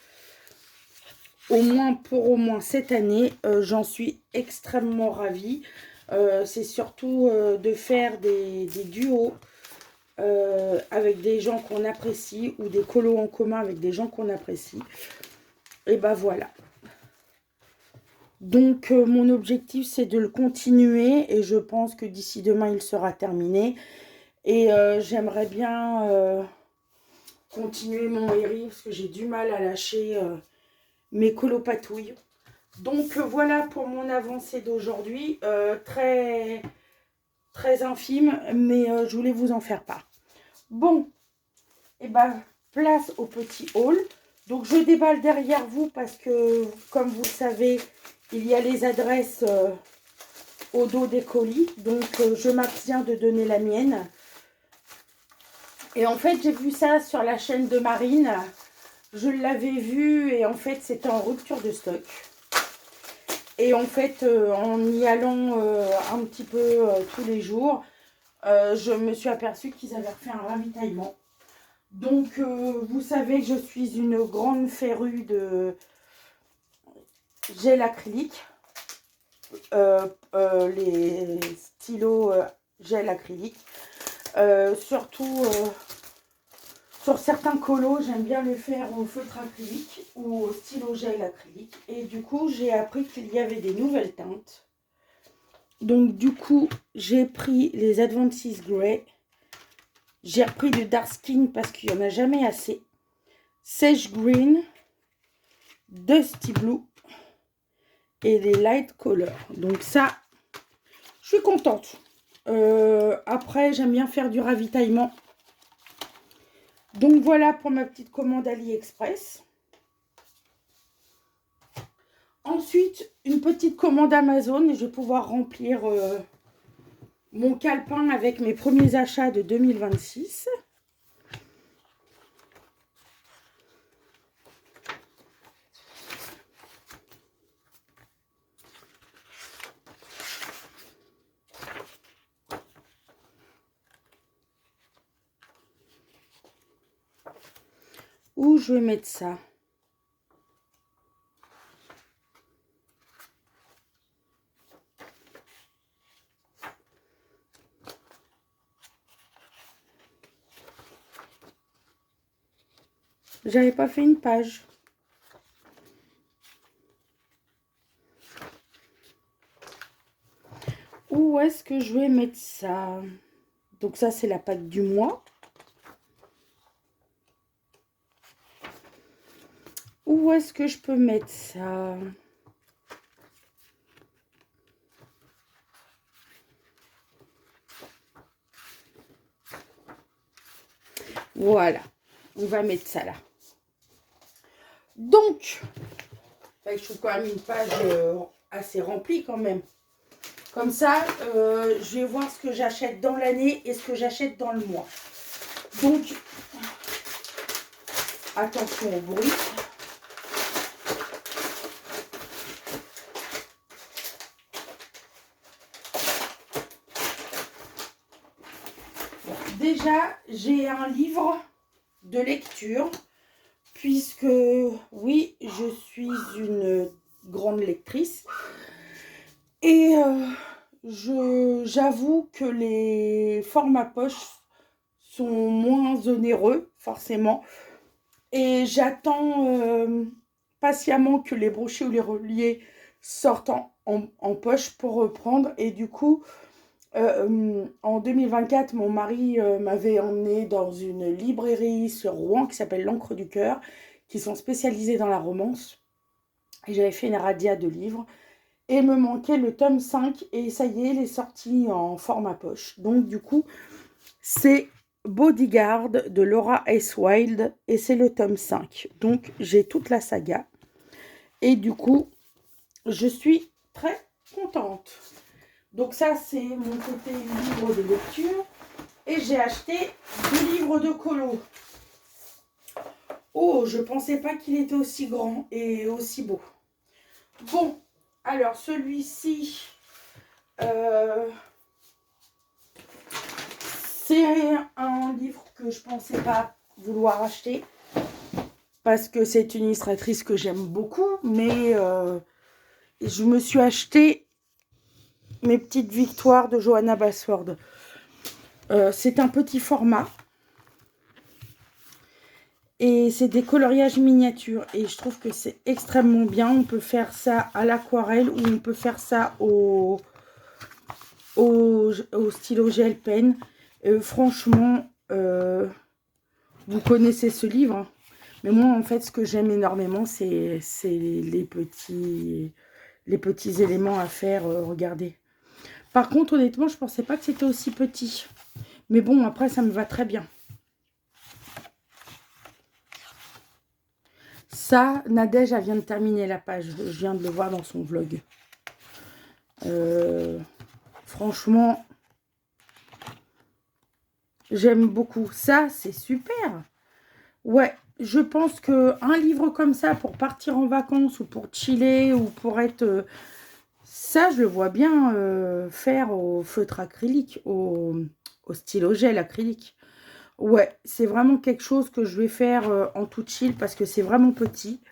au moins cette année, j'en suis extrêmement ravie. C'est surtout de faire des duos avec des gens qu'on apprécie ou des colos en commun avec des gens qu'on apprécie. Et ben voilà. Donc mon objectif c'est de le continuer et je pense que d'ici demain il sera terminé. Et j'aimerais bien continuer mon Eri parce que j'ai du mal à lâcher mes colopatouilles. Donc voilà pour mon avancée d'aujourd'hui, très, très infime, mais je voulais vous en faire part. Bon, et ben place au petit haul. Donc je déballe derrière vous parce que, comme vous le savez, il y a les adresses au dos des colis. Donc je m'abstiens de donner la mienne. Et en fait, j'ai vu ça sur la chaîne de Marine. Je l'avais vu et en fait, c'était en rupture de stock. Et en fait, en y allant un petit peu tous les jours, je me suis aperçue qu'ils avaient refait un ravitaillement. Donc, vous savez que je suis une grande férue de gel acrylique. Les stylos gel acrylique. Surtout sur certains colos, j'aime bien le faire au feutre acrylique ou au stylo gel acrylique. Et du coup, j'ai appris qu'il y avait des nouvelles teintes. Donc du coup, j'ai pris les Advances Grey. J'ai repris du Dark Skin parce qu'il n'y en a jamais assez. Sage Green, Dusty Blue et les Light Color. Donc ça, je suis contente. Après, j'aime bien faire du ravitaillement. Donc voilà pour ma petite commande AliExpress. Ensuite, une petite commande Amazon et je vais pouvoir remplir mon calepin avec mes premiers achats de 2026. Où je vais mettre ça? J'avais pas fait une page. Où est-ce que je vais mettre ça? Donc ça, c'est la pâte du mois. Où est-ce que je peux mettre ça? Voilà, on va mettre ça là. Donc, je trouve quand même une page assez remplie quand même. Comme ça, je vais voir ce que j'achète dans l'année et ce que j'achète dans le mois. Donc, attention au bruit. Déjà, j'ai un livre de lecture, puisque, oui, je suis une grande lectrice. Et j'avoue que les formats poche sont moins onéreux, forcément. Et j'attends patiemment que les brochets ou les reliés sortent en poche pour reprendre. Et du coup, en 2024, mon mari m'avait emmené dans une librairie sur Rouen qui s'appelle L'Encre du Cœur, qui sont spécialisés dans la romance. Et j'avais fait une radia de livres. Et me manquait le tome 5 et ça y est, il est sorti en format poche. Donc du coup, c'est Bodyguard de Laura S. Wilde et c'est le tome 5. Donc j'ai toute la saga. Et du coup, je suis très contente. Donc ça, c'est mon côté livre de lecture. Et j'ai acheté 2 livres de colo. Oh, je pensais pas qu'il était aussi grand et aussi beau. Bon, alors celui-ci, c'est un livre que je pensais pas vouloir acheter parce que c'est une illustratrice que j'aime beaucoup, mais je me suis acheté Mes petites victoires de Johanna Basford. C'est un petit format et c'est des coloriages miniatures et je trouve que c'est extrêmement bien. On peut faire ça à l'aquarelle ou on peut faire ça au stylo gel pen. Franchement, vous connaissez ce livre, hein. Mais moi, en fait, ce que j'aime énormément, c'est les petits éléments à faire. Regardez. Par contre, honnêtement, je ne pensais pas que c'était aussi petit. Mais bon, après, ça me va très bien. Ça, Nadège, elle vient de terminer la page. Je viens de le voir dans son vlog. Franchement, j'aime beaucoup. Ça, c'est super. Ouais, je pense qu'un livre comme ça pour partir en vacances ou pour chiller ou pour être... ça, je le vois bien faire au feutre acrylique, au stylo gel acrylique. Ouais, c'est vraiment quelque chose que je vais faire en tout chill parce que c'est vraiment petit.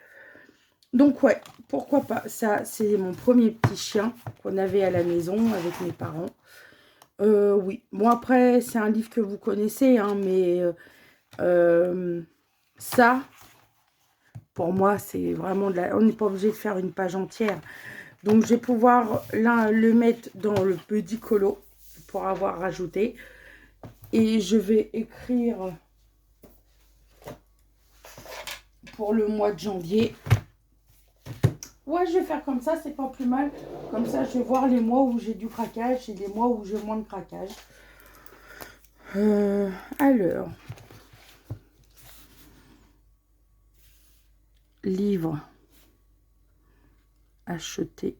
Donc ouais, pourquoi pas. Ça, c'est mon premier petit chien qu'on avait à la maison avec mes parents. Oui, bon après, c'est un livre que vous connaissez, hein, mais ça, pour moi, c'est vraiment de la... On n'est pas obligé de faire une page entière. Donc, je vais pouvoir le mettre dans le petit colo pour avoir rajouté. Et je vais écrire pour le mois de janvier. Ouais, je vais faire comme ça, c'est pas plus mal. Comme ça, je vais voir les mois où j'ai du craquage et les mois où j'ai moins de craquage. Alors, livre acheté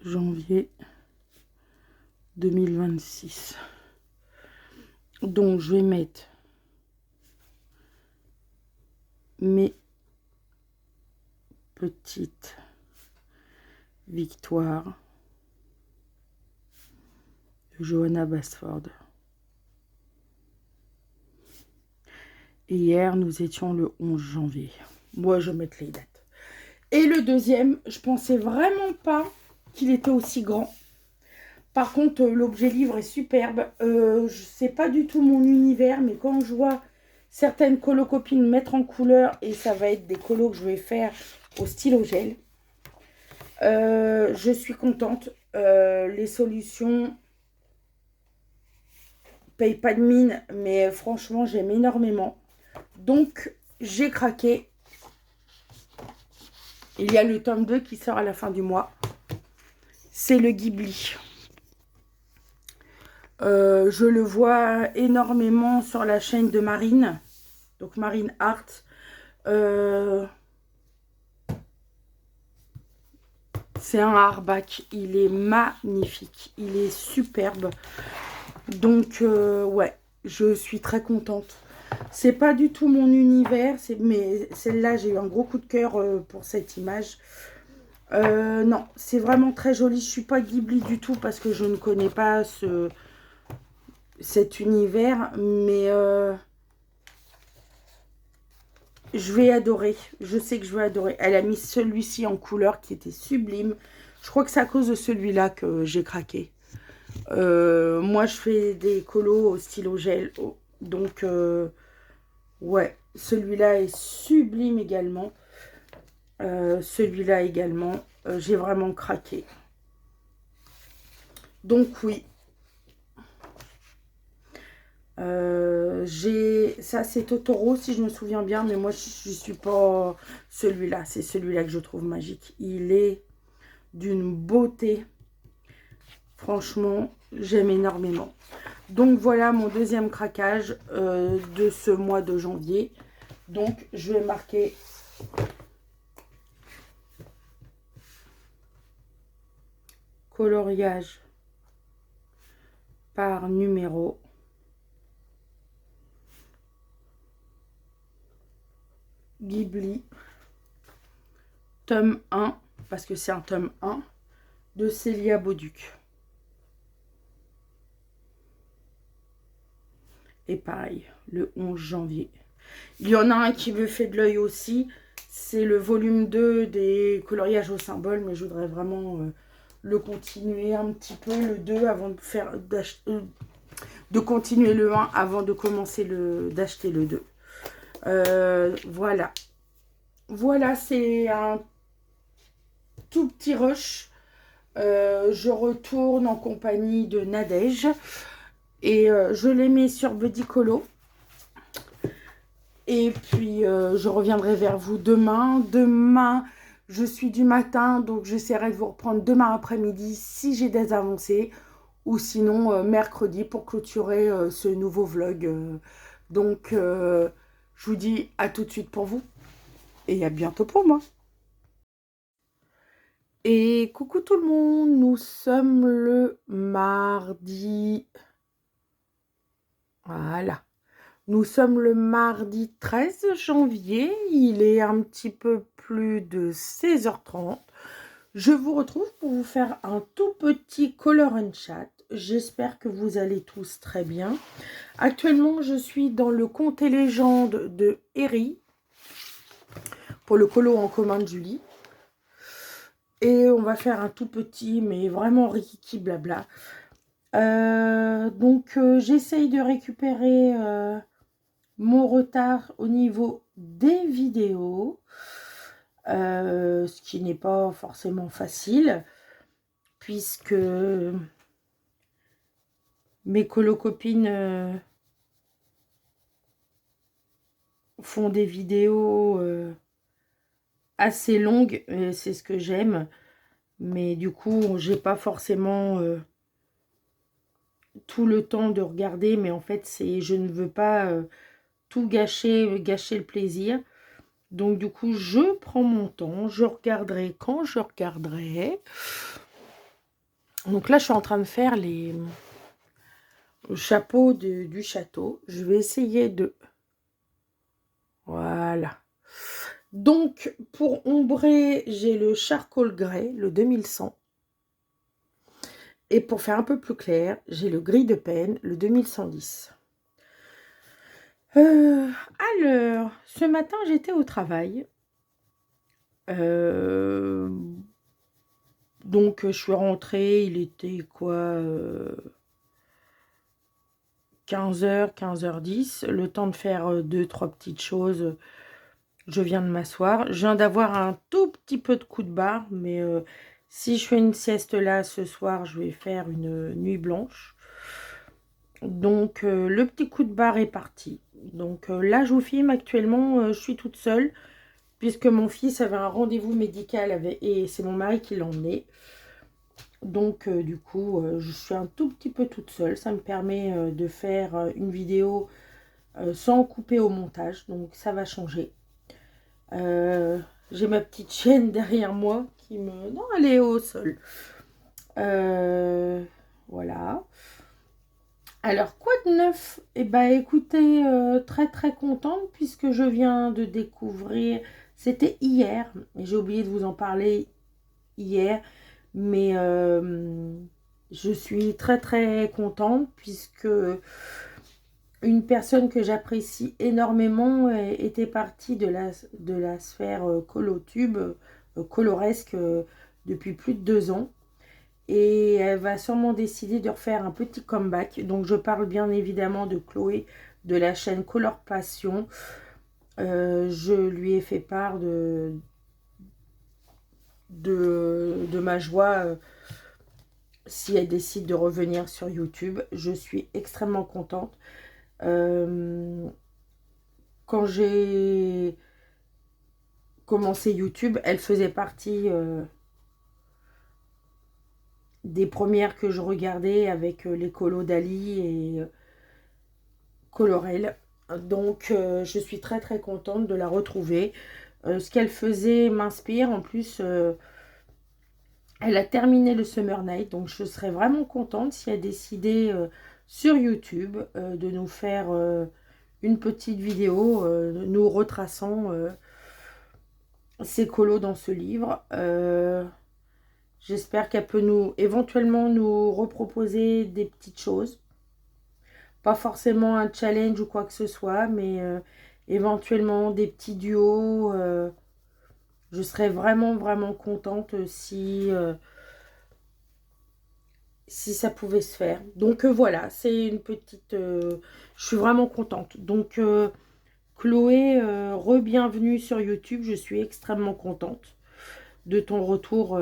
janvier 2026. Donc, je vais mettre mes petites victoires de Johanna Basford. Et hier, nous étions le 11 janvier. Moi, je vais mettre les dates. Et le deuxième, je pensais vraiment pas qu'il était aussi grand. Par contre, l'objet livre est superbe. C'est pas du tout mon univers, mais quand je vois certaines colocopines mettre en couleur, et ça va être des colos que je vais faire au stylo gel, je suis contente. Les solutions payent pas de mine, mais franchement, j'aime énormément. Donc, j'ai craqué. Il y a le tome 2 qui sort à la fin du mois. C'est le Ghibli. Je le vois énormément sur la chaîne de Marine. Donc, Marine Art. C'est un hardback. Il est magnifique. Il est superbe. Donc, ouais, je suis très contente. C'est pas du tout mon univers, mais celle-là, j'ai eu un gros coup de cœur pour cette image. Non, c'est vraiment très joli. Je suis pas Ghibli du tout parce que je ne connais pas cet univers, mais je vais adorer. Je sais que je vais adorer. Elle a mis celui-ci en couleur qui était sublime. Je crois que c'est à cause de celui-là que j'ai craqué. Moi, je fais des colos au stylo gel. Donc, ouais, celui-là est sublime également. Celui-là également. J'ai vraiment craqué. Donc, oui. Ça, c'est Totoro, si je me souviens bien. Mais moi, je ne suis pas celui-là. C'est celui-là que je trouve magique. Il est d'une beauté. Franchement, j'aime énormément. Donc voilà mon deuxième craquage de ce mois de janvier. Donc je vais marquer coloriage par numéro. Ghibli, tome 1, parce que c'est un tome 1 de Célia Bauduc. Et pareil, le 11 janvier. Il y en a un qui me fait de l'œil aussi. C'est le volume 2 des coloriages au symbole. Mais je voudrais vraiment le continuer un petit peu, le 2, avant de faire de continuer le 1 avant de commencer d'acheter le 2. Voilà. Voilà, c'est un tout petit rush. Je retourne en compagnie de Nadège. Et je les mets sur Budicolo. Et puis, je reviendrai vers vous demain. Demain, je suis du matin, donc j'essaierai de vous reprendre demain après-midi si j'ai des avancées. Ou sinon, mercredi pour clôturer ce nouveau vlog. Donc, je vous dis à tout de suite pour vous. Et à bientôt pour moi. Et coucou tout le monde, nous sommes le mardi. Voilà. Nous sommes le mardi 13 janvier. Il est un petit peu plus de 16h30. Je vous retrouve pour vous faire un tout petit color and chat. J'espère que vous allez tous très bien. Actuellement, je suis dans le conte et légende de Eri pour le colo en commun de Julie. Et on va faire un tout petit, mais vraiment rikiki blabla. Donc, j'essaye de récupérer mon retard au niveau des vidéos. Ce qui n'est pas forcément facile. Puisque mes colocopines font des vidéos assez longues, c'est ce que j'aime, mais du coup j'ai pas forcément tout le temps de regarder, mais en fait je ne veux pas tout gâcher le plaisir, donc du coup je prends mon temps, je regarderai quand je regarderai. Donc là je suis en train de faire les chapeaux du château. Je vais essayer de... Voilà. Donc, pour ombrer, j'ai le Charcoal Grey, le 2100. Et pour faire un peu plus clair, j'ai le Gris de Peine, le 2110. Euh, alors, ce matin, j'étais au travail. Euh, donc, je suis rentrée, il était quoi 15h, 15h10. Le temps de faire deux, trois petites choses. Je viens de m'asseoir. Je viens d'avoir un tout petit peu de coup de barre, mais si je fais une sieste là ce soir, je vais faire une nuit blanche. Donc, le petit coup de barre est parti. Donc, là, je vous filme actuellement, je suis toute seule, puisque mon fils avait un rendez-vous médical et c'est mon mari qui l'a emmené. Donc, du coup, je suis un tout petit peu toute seule. Ça me permet de faire une vidéo sans couper au montage. Donc, ça va changer. Euh, j'ai ma petite chienne derrière moi qui me... Non, elle est au sol. Euh, voilà. Alors, quoi de neuf? Eh bien, écoutez, très très contente puisque je viens de découvrir... C'était hier, et j'ai oublié de vous en parler hier, mais je suis très très contente puisque une personne que j'apprécie énormément était partie de la sphère colotube, coloresque depuis plus de 2 ans. Et elle va sûrement décider de refaire un petit comeback. Donc je parle bien évidemment de Chloé de la chaîne Color Passion. Je lui ai fait part de ma joie si elle décide de revenir sur YouTube. Je suis extrêmement contente. Quand j'ai commencé YouTube, elle faisait partie des premières que je regardais avec les colos d'Ali et Colorel. Donc je suis très très contente de la retrouver. Ce qu'elle faisait m'inspire. En plus, elle a terminé le Summer Night. Donc je serais vraiment contente si elle décidait sur YouTube de nous faire une petite vidéo nous retraçant ses colos dans ce livre. J'espère qu'elle peut éventuellement nous reproposer des petites choses. Pas forcément un challenge ou quoi que ce soit, mais éventuellement des petits duos. Je serais vraiment vraiment contente si ça pouvait se faire. Donc voilà, c'est une petite... je suis vraiment contente. Donc Chloé, re-bienvenue sur YouTube. Je suis extrêmement contente de ton retour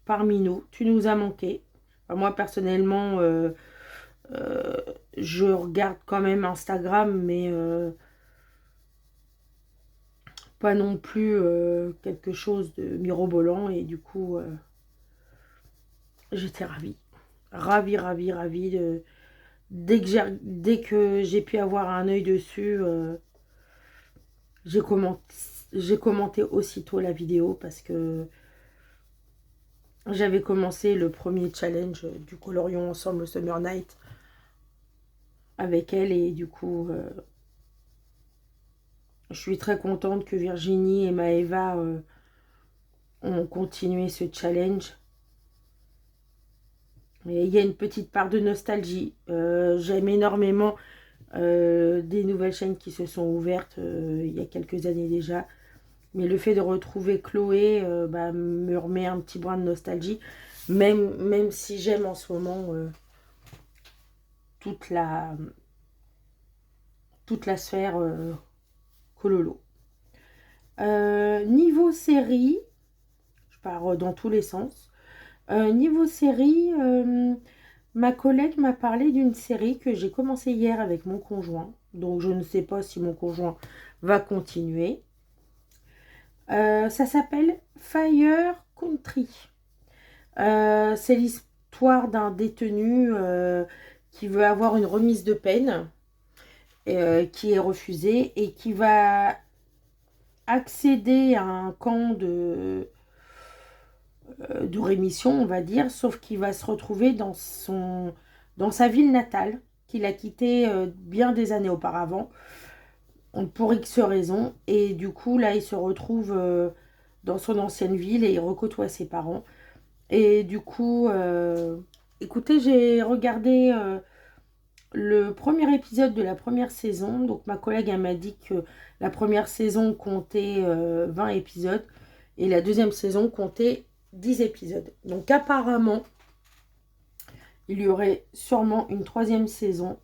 parmi nous. Tu nous as manqué. Enfin, moi personnellement, euh, je regarde quand même Instagram, mais pas non plus quelque chose de mirobolant. Et du coup, j'étais ravie. Ravie, ravie, ravie. Dès que j'ai pu avoir un œil dessus, j'ai commenté, j'ai commenté aussitôt la vidéo parce que j'avais commencé le premier challenge du Colorion Ensemble Summer Night avec elle. Et du coup, je suis très contente que Virginie et Maëva ont continué ce challenge. Et il y a une petite part de nostalgie. J'aime énormément des nouvelles chaînes qui se sont ouvertes il y a quelques années déjà. Mais le fait de retrouver Chloé me remet un petit brin de nostalgie. Même si j'aime en ce moment toute la sphère Cololo. Niveau série, je pars dans tous les sens. Niveau série, ma collègue m'a parlé d'une série que j'ai commencé hier avec mon conjoint. Donc je ne sais pas si mon conjoint va continuer. Ça s'appelle Fire Country. C'est l'histoire d'un détenu qui veut avoir une remise de peine, qui est refusée et qui va accéder à un camp de rémission, on va dire, sauf qu'il va se retrouver dans sa ville natale, qu'il a quitté bien des années auparavant, pour X raisons. Et du coup, là, il se retrouve dans son ancienne ville et il recôtoie ses parents. Et du coup, écoutez, j'ai regardé le premier épisode de la première saison. Donc ma collègue elle m'a dit que la première saison comptait 20 épisodes et la deuxième saison comptait 10 épisodes. Donc apparemment, il y aurait sûrement une troisième saison.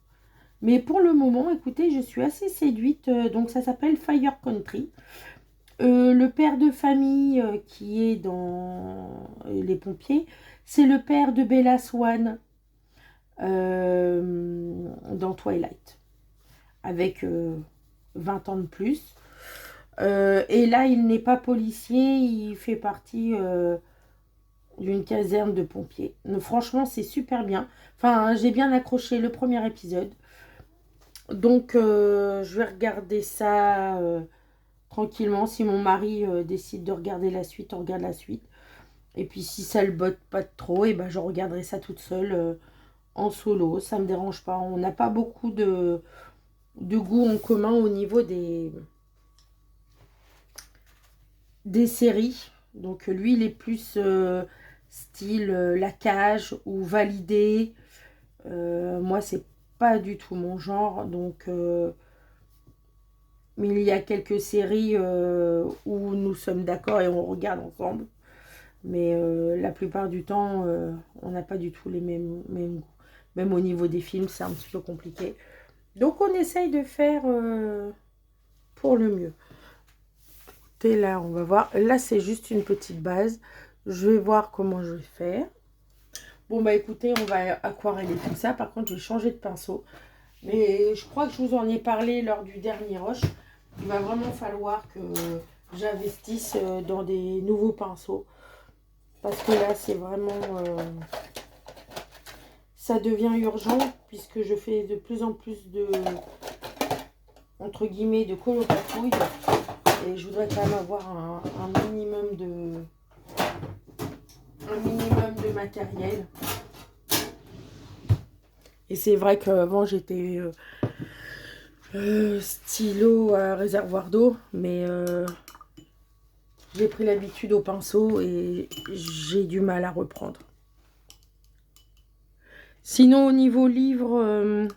Mais pour le moment, écoutez, je suis assez séduite. Donc ça s'appelle Fire Country. Le père de famille qui est dans les pompiers, c'est le père de Bella Swan dans Twilight, avec 20 ans de plus. Et là, il n'est pas policier, il fait partie d'une caserne de pompiers. Donc, franchement, c'est super bien. Enfin, j'ai bien accroché le premier épisode. Donc, je vais regarder ça tranquillement. Si mon mari décide de regarder la suite, on regarde la suite. Et puis, si ça le botte pas trop, et ben, je regarderai ça toute seule en solo. Ça me dérange pas. On n'a pas beaucoup de goût en commun au niveau des séries. Donc lui, il est plus style La Cage ou Validé. Moi, c'est pas du tout mon genre. Donc, mais il y a quelques séries où nous sommes d'accord et on regarde ensemble. Mais la plupart du temps, on n'a pas du tout les mêmes goûts. Même au niveau des films, c'est un petit peu compliqué. Donc, on essaye de faire pour le mieux. Et là, on va voir. Là, c'est juste une petite base. Je vais voir comment je vais faire. Bon, bah écoutez, on va aquareller tout ça. Par contre, je vais changer de pinceau. Mais je crois que je vous en ai parlé lors du dernier rush. Il va vraiment falloir que j'investisse dans des nouveaux pinceaux. Parce que là, c'est vraiment... ça devient urgent puisque je fais de plus en plus de... entre guillemets, de colopatouille. Et je voudrais quand même avoir un minimum de matériel. Et c'est vrai qu'avant j'étais stylo à réservoir d'eau, mais j'ai pris l'habitude au pinceau et j'ai du mal à reprendre. Sinon au niveau livre,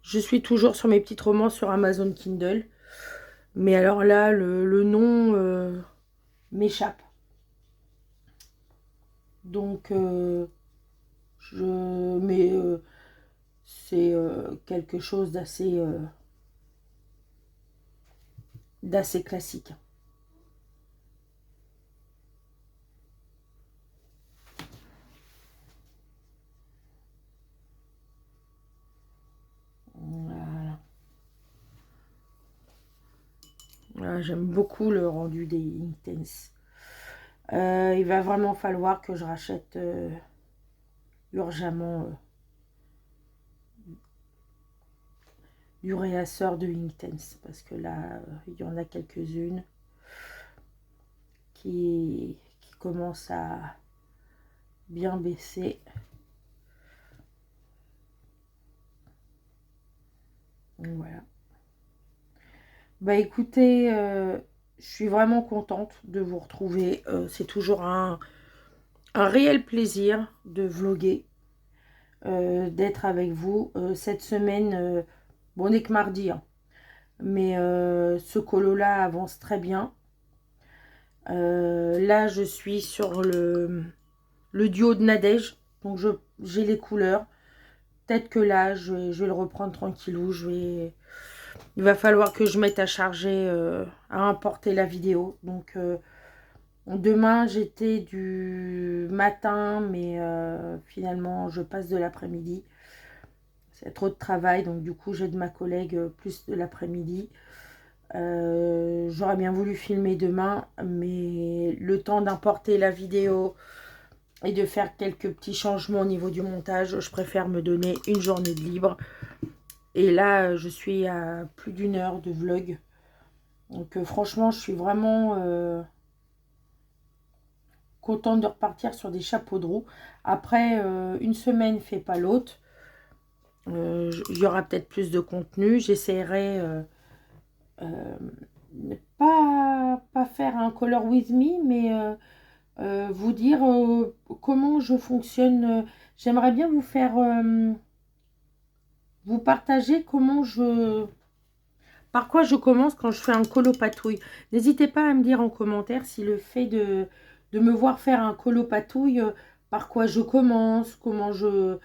je suis toujours sur mes petites romans sur Amazon Kindle. Mais alors là, le nom m'échappe. Donc, mais c'est quelque chose d'assez classique. Voilà. Voilà, j'aime beaucoup le rendu des Inktense. Il va vraiment falloir que je rachète urgemment du réasseur de Inktense parce que là, il y en a quelques-unes qui commencent à bien baisser. Donc, voilà. Bah écoutez, je suis vraiment contente de vous retrouver. C'est toujours un réel plaisir de vlogger, d'être avec vous. Cette semaine, bon, on n'est que mardi, hein, mais ce colo-là avance très bien. Là, je suis sur le duo de Nadège, donc j'ai les couleurs. Peut-être que là, je vais le reprendre tranquillou. Il va falloir que je mette à charger, à importer la vidéo. Donc, demain, j'étais du matin, mais finalement, je passe de l'après-midi. C'est trop de travail, donc du coup, j'ai de ma collègue plus de l'après-midi. J'aurais bien voulu filmer demain, mais le temps d'importer la vidéo et de faire quelques petits changements au niveau du montage, je préfère me donner une journée de libre. Et là, je suis à plus d'une heure de vlog. Donc franchement, je suis vraiment contente de repartir sur des chapeaux de roue. Après, une semaine fait pas l'autre. Il y aura peut-être plus de contenu. J'essaierai pas faire un color with me, mais vous dire comment je fonctionne. J'aimerais bien vous faire partager par quoi je commence quand je fais un colopatouille. N'hésitez pas à me dire en commentaire si le fait de me voir faire un colopatouille, par quoi je commence, comment je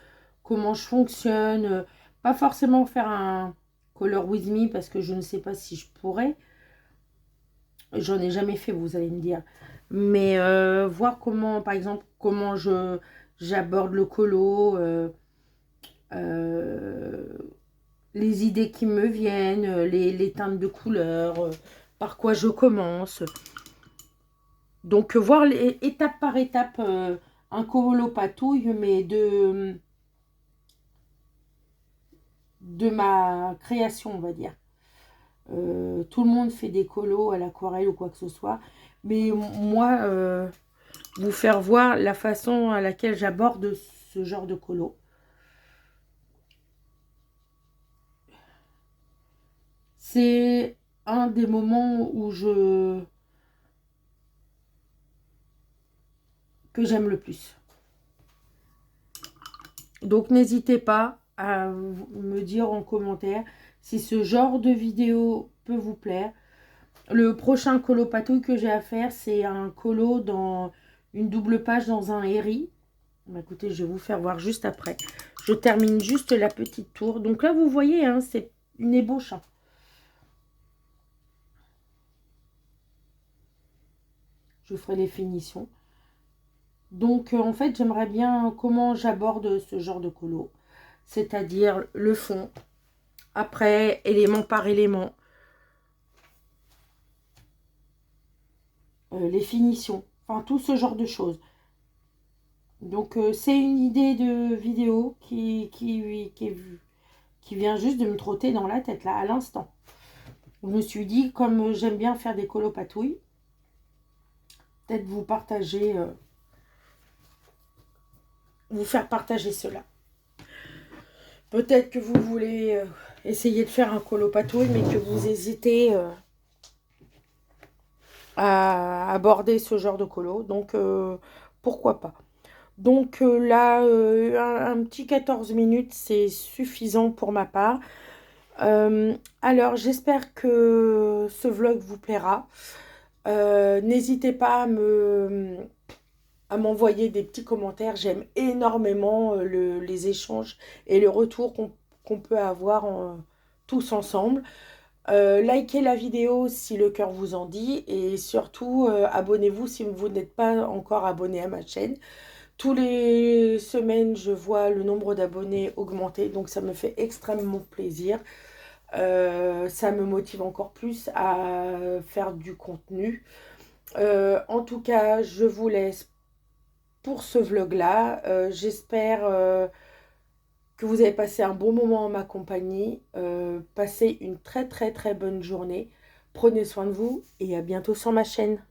fonctionne. Pas forcément faire un color with me parce que je ne sais pas si je pourrais. J'en ai jamais fait, vous allez me dire. Mais voir comment, par exemple, comment j'aborde le colo, les idées qui me viennent, les teintes de couleurs, par quoi je commence. Donc, voir étape par étape un colopatouille, mais de ma création, on va dire. Tout le monde fait des colos à l'aquarelle ou quoi que ce soit. Mais moi, vous faire voir la façon à laquelle j'aborde ce genre de colo. C'est un des moments où que j'aime le plus. Donc n'hésitez pas à me dire en commentaire si ce genre de vidéo peut vous plaire. Le prochain colopatouille que j'ai à faire, c'est un colo dans une double page dans un héri. Écoutez, je vais vous faire voir juste après. Je termine juste la petite tour. Donc là, vous voyez, hein, c'est une ébauche. Hein. Je ferai les finitions. Donc, en fait, j'aimerais bien comment j'aborde ce genre de colo. C'est-à-dire le fond. Après, élément par élément. Les finitions. Enfin, tout ce genre de choses. Donc, c'est une idée de vidéo qui vient juste de me trotter dans la tête, là, à l'instant. Je me suis dit, comme j'aime bien faire des colopatouilles, peut-être vous partager, vous faire partager cela. Peut-être que vous voulez essayer de faire un colopatouille, mais que vous hésitez à aborder ce genre de colo. Donc, pourquoi pas. Donc là, un petit 14 minutes, c'est suffisant pour ma part. Alors, j'espère que ce vlog vous plaira. N'hésitez pas à m'envoyer des petits commentaires. J'aime énormément les échanges et le retour qu'on peut avoir tous ensemble. Likez la vidéo si le cœur vous en dit. Et surtout, abonnez-vous si vous n'êtes pas encore abonné à ma chaîne. Tous les semaines, je vois le nombre d'abonnés augmenter, donc ça me fait extrêmement plaisir. Ça me motive encore plus à faire du contenu. En tout cas, je vous laisse pour ce vlog-là. J'espère que vous avez passé un bon moment en ma compagnie. Passez une très très très bonne journée. Prenez soin de vous et à bientôt sur ma chaîne.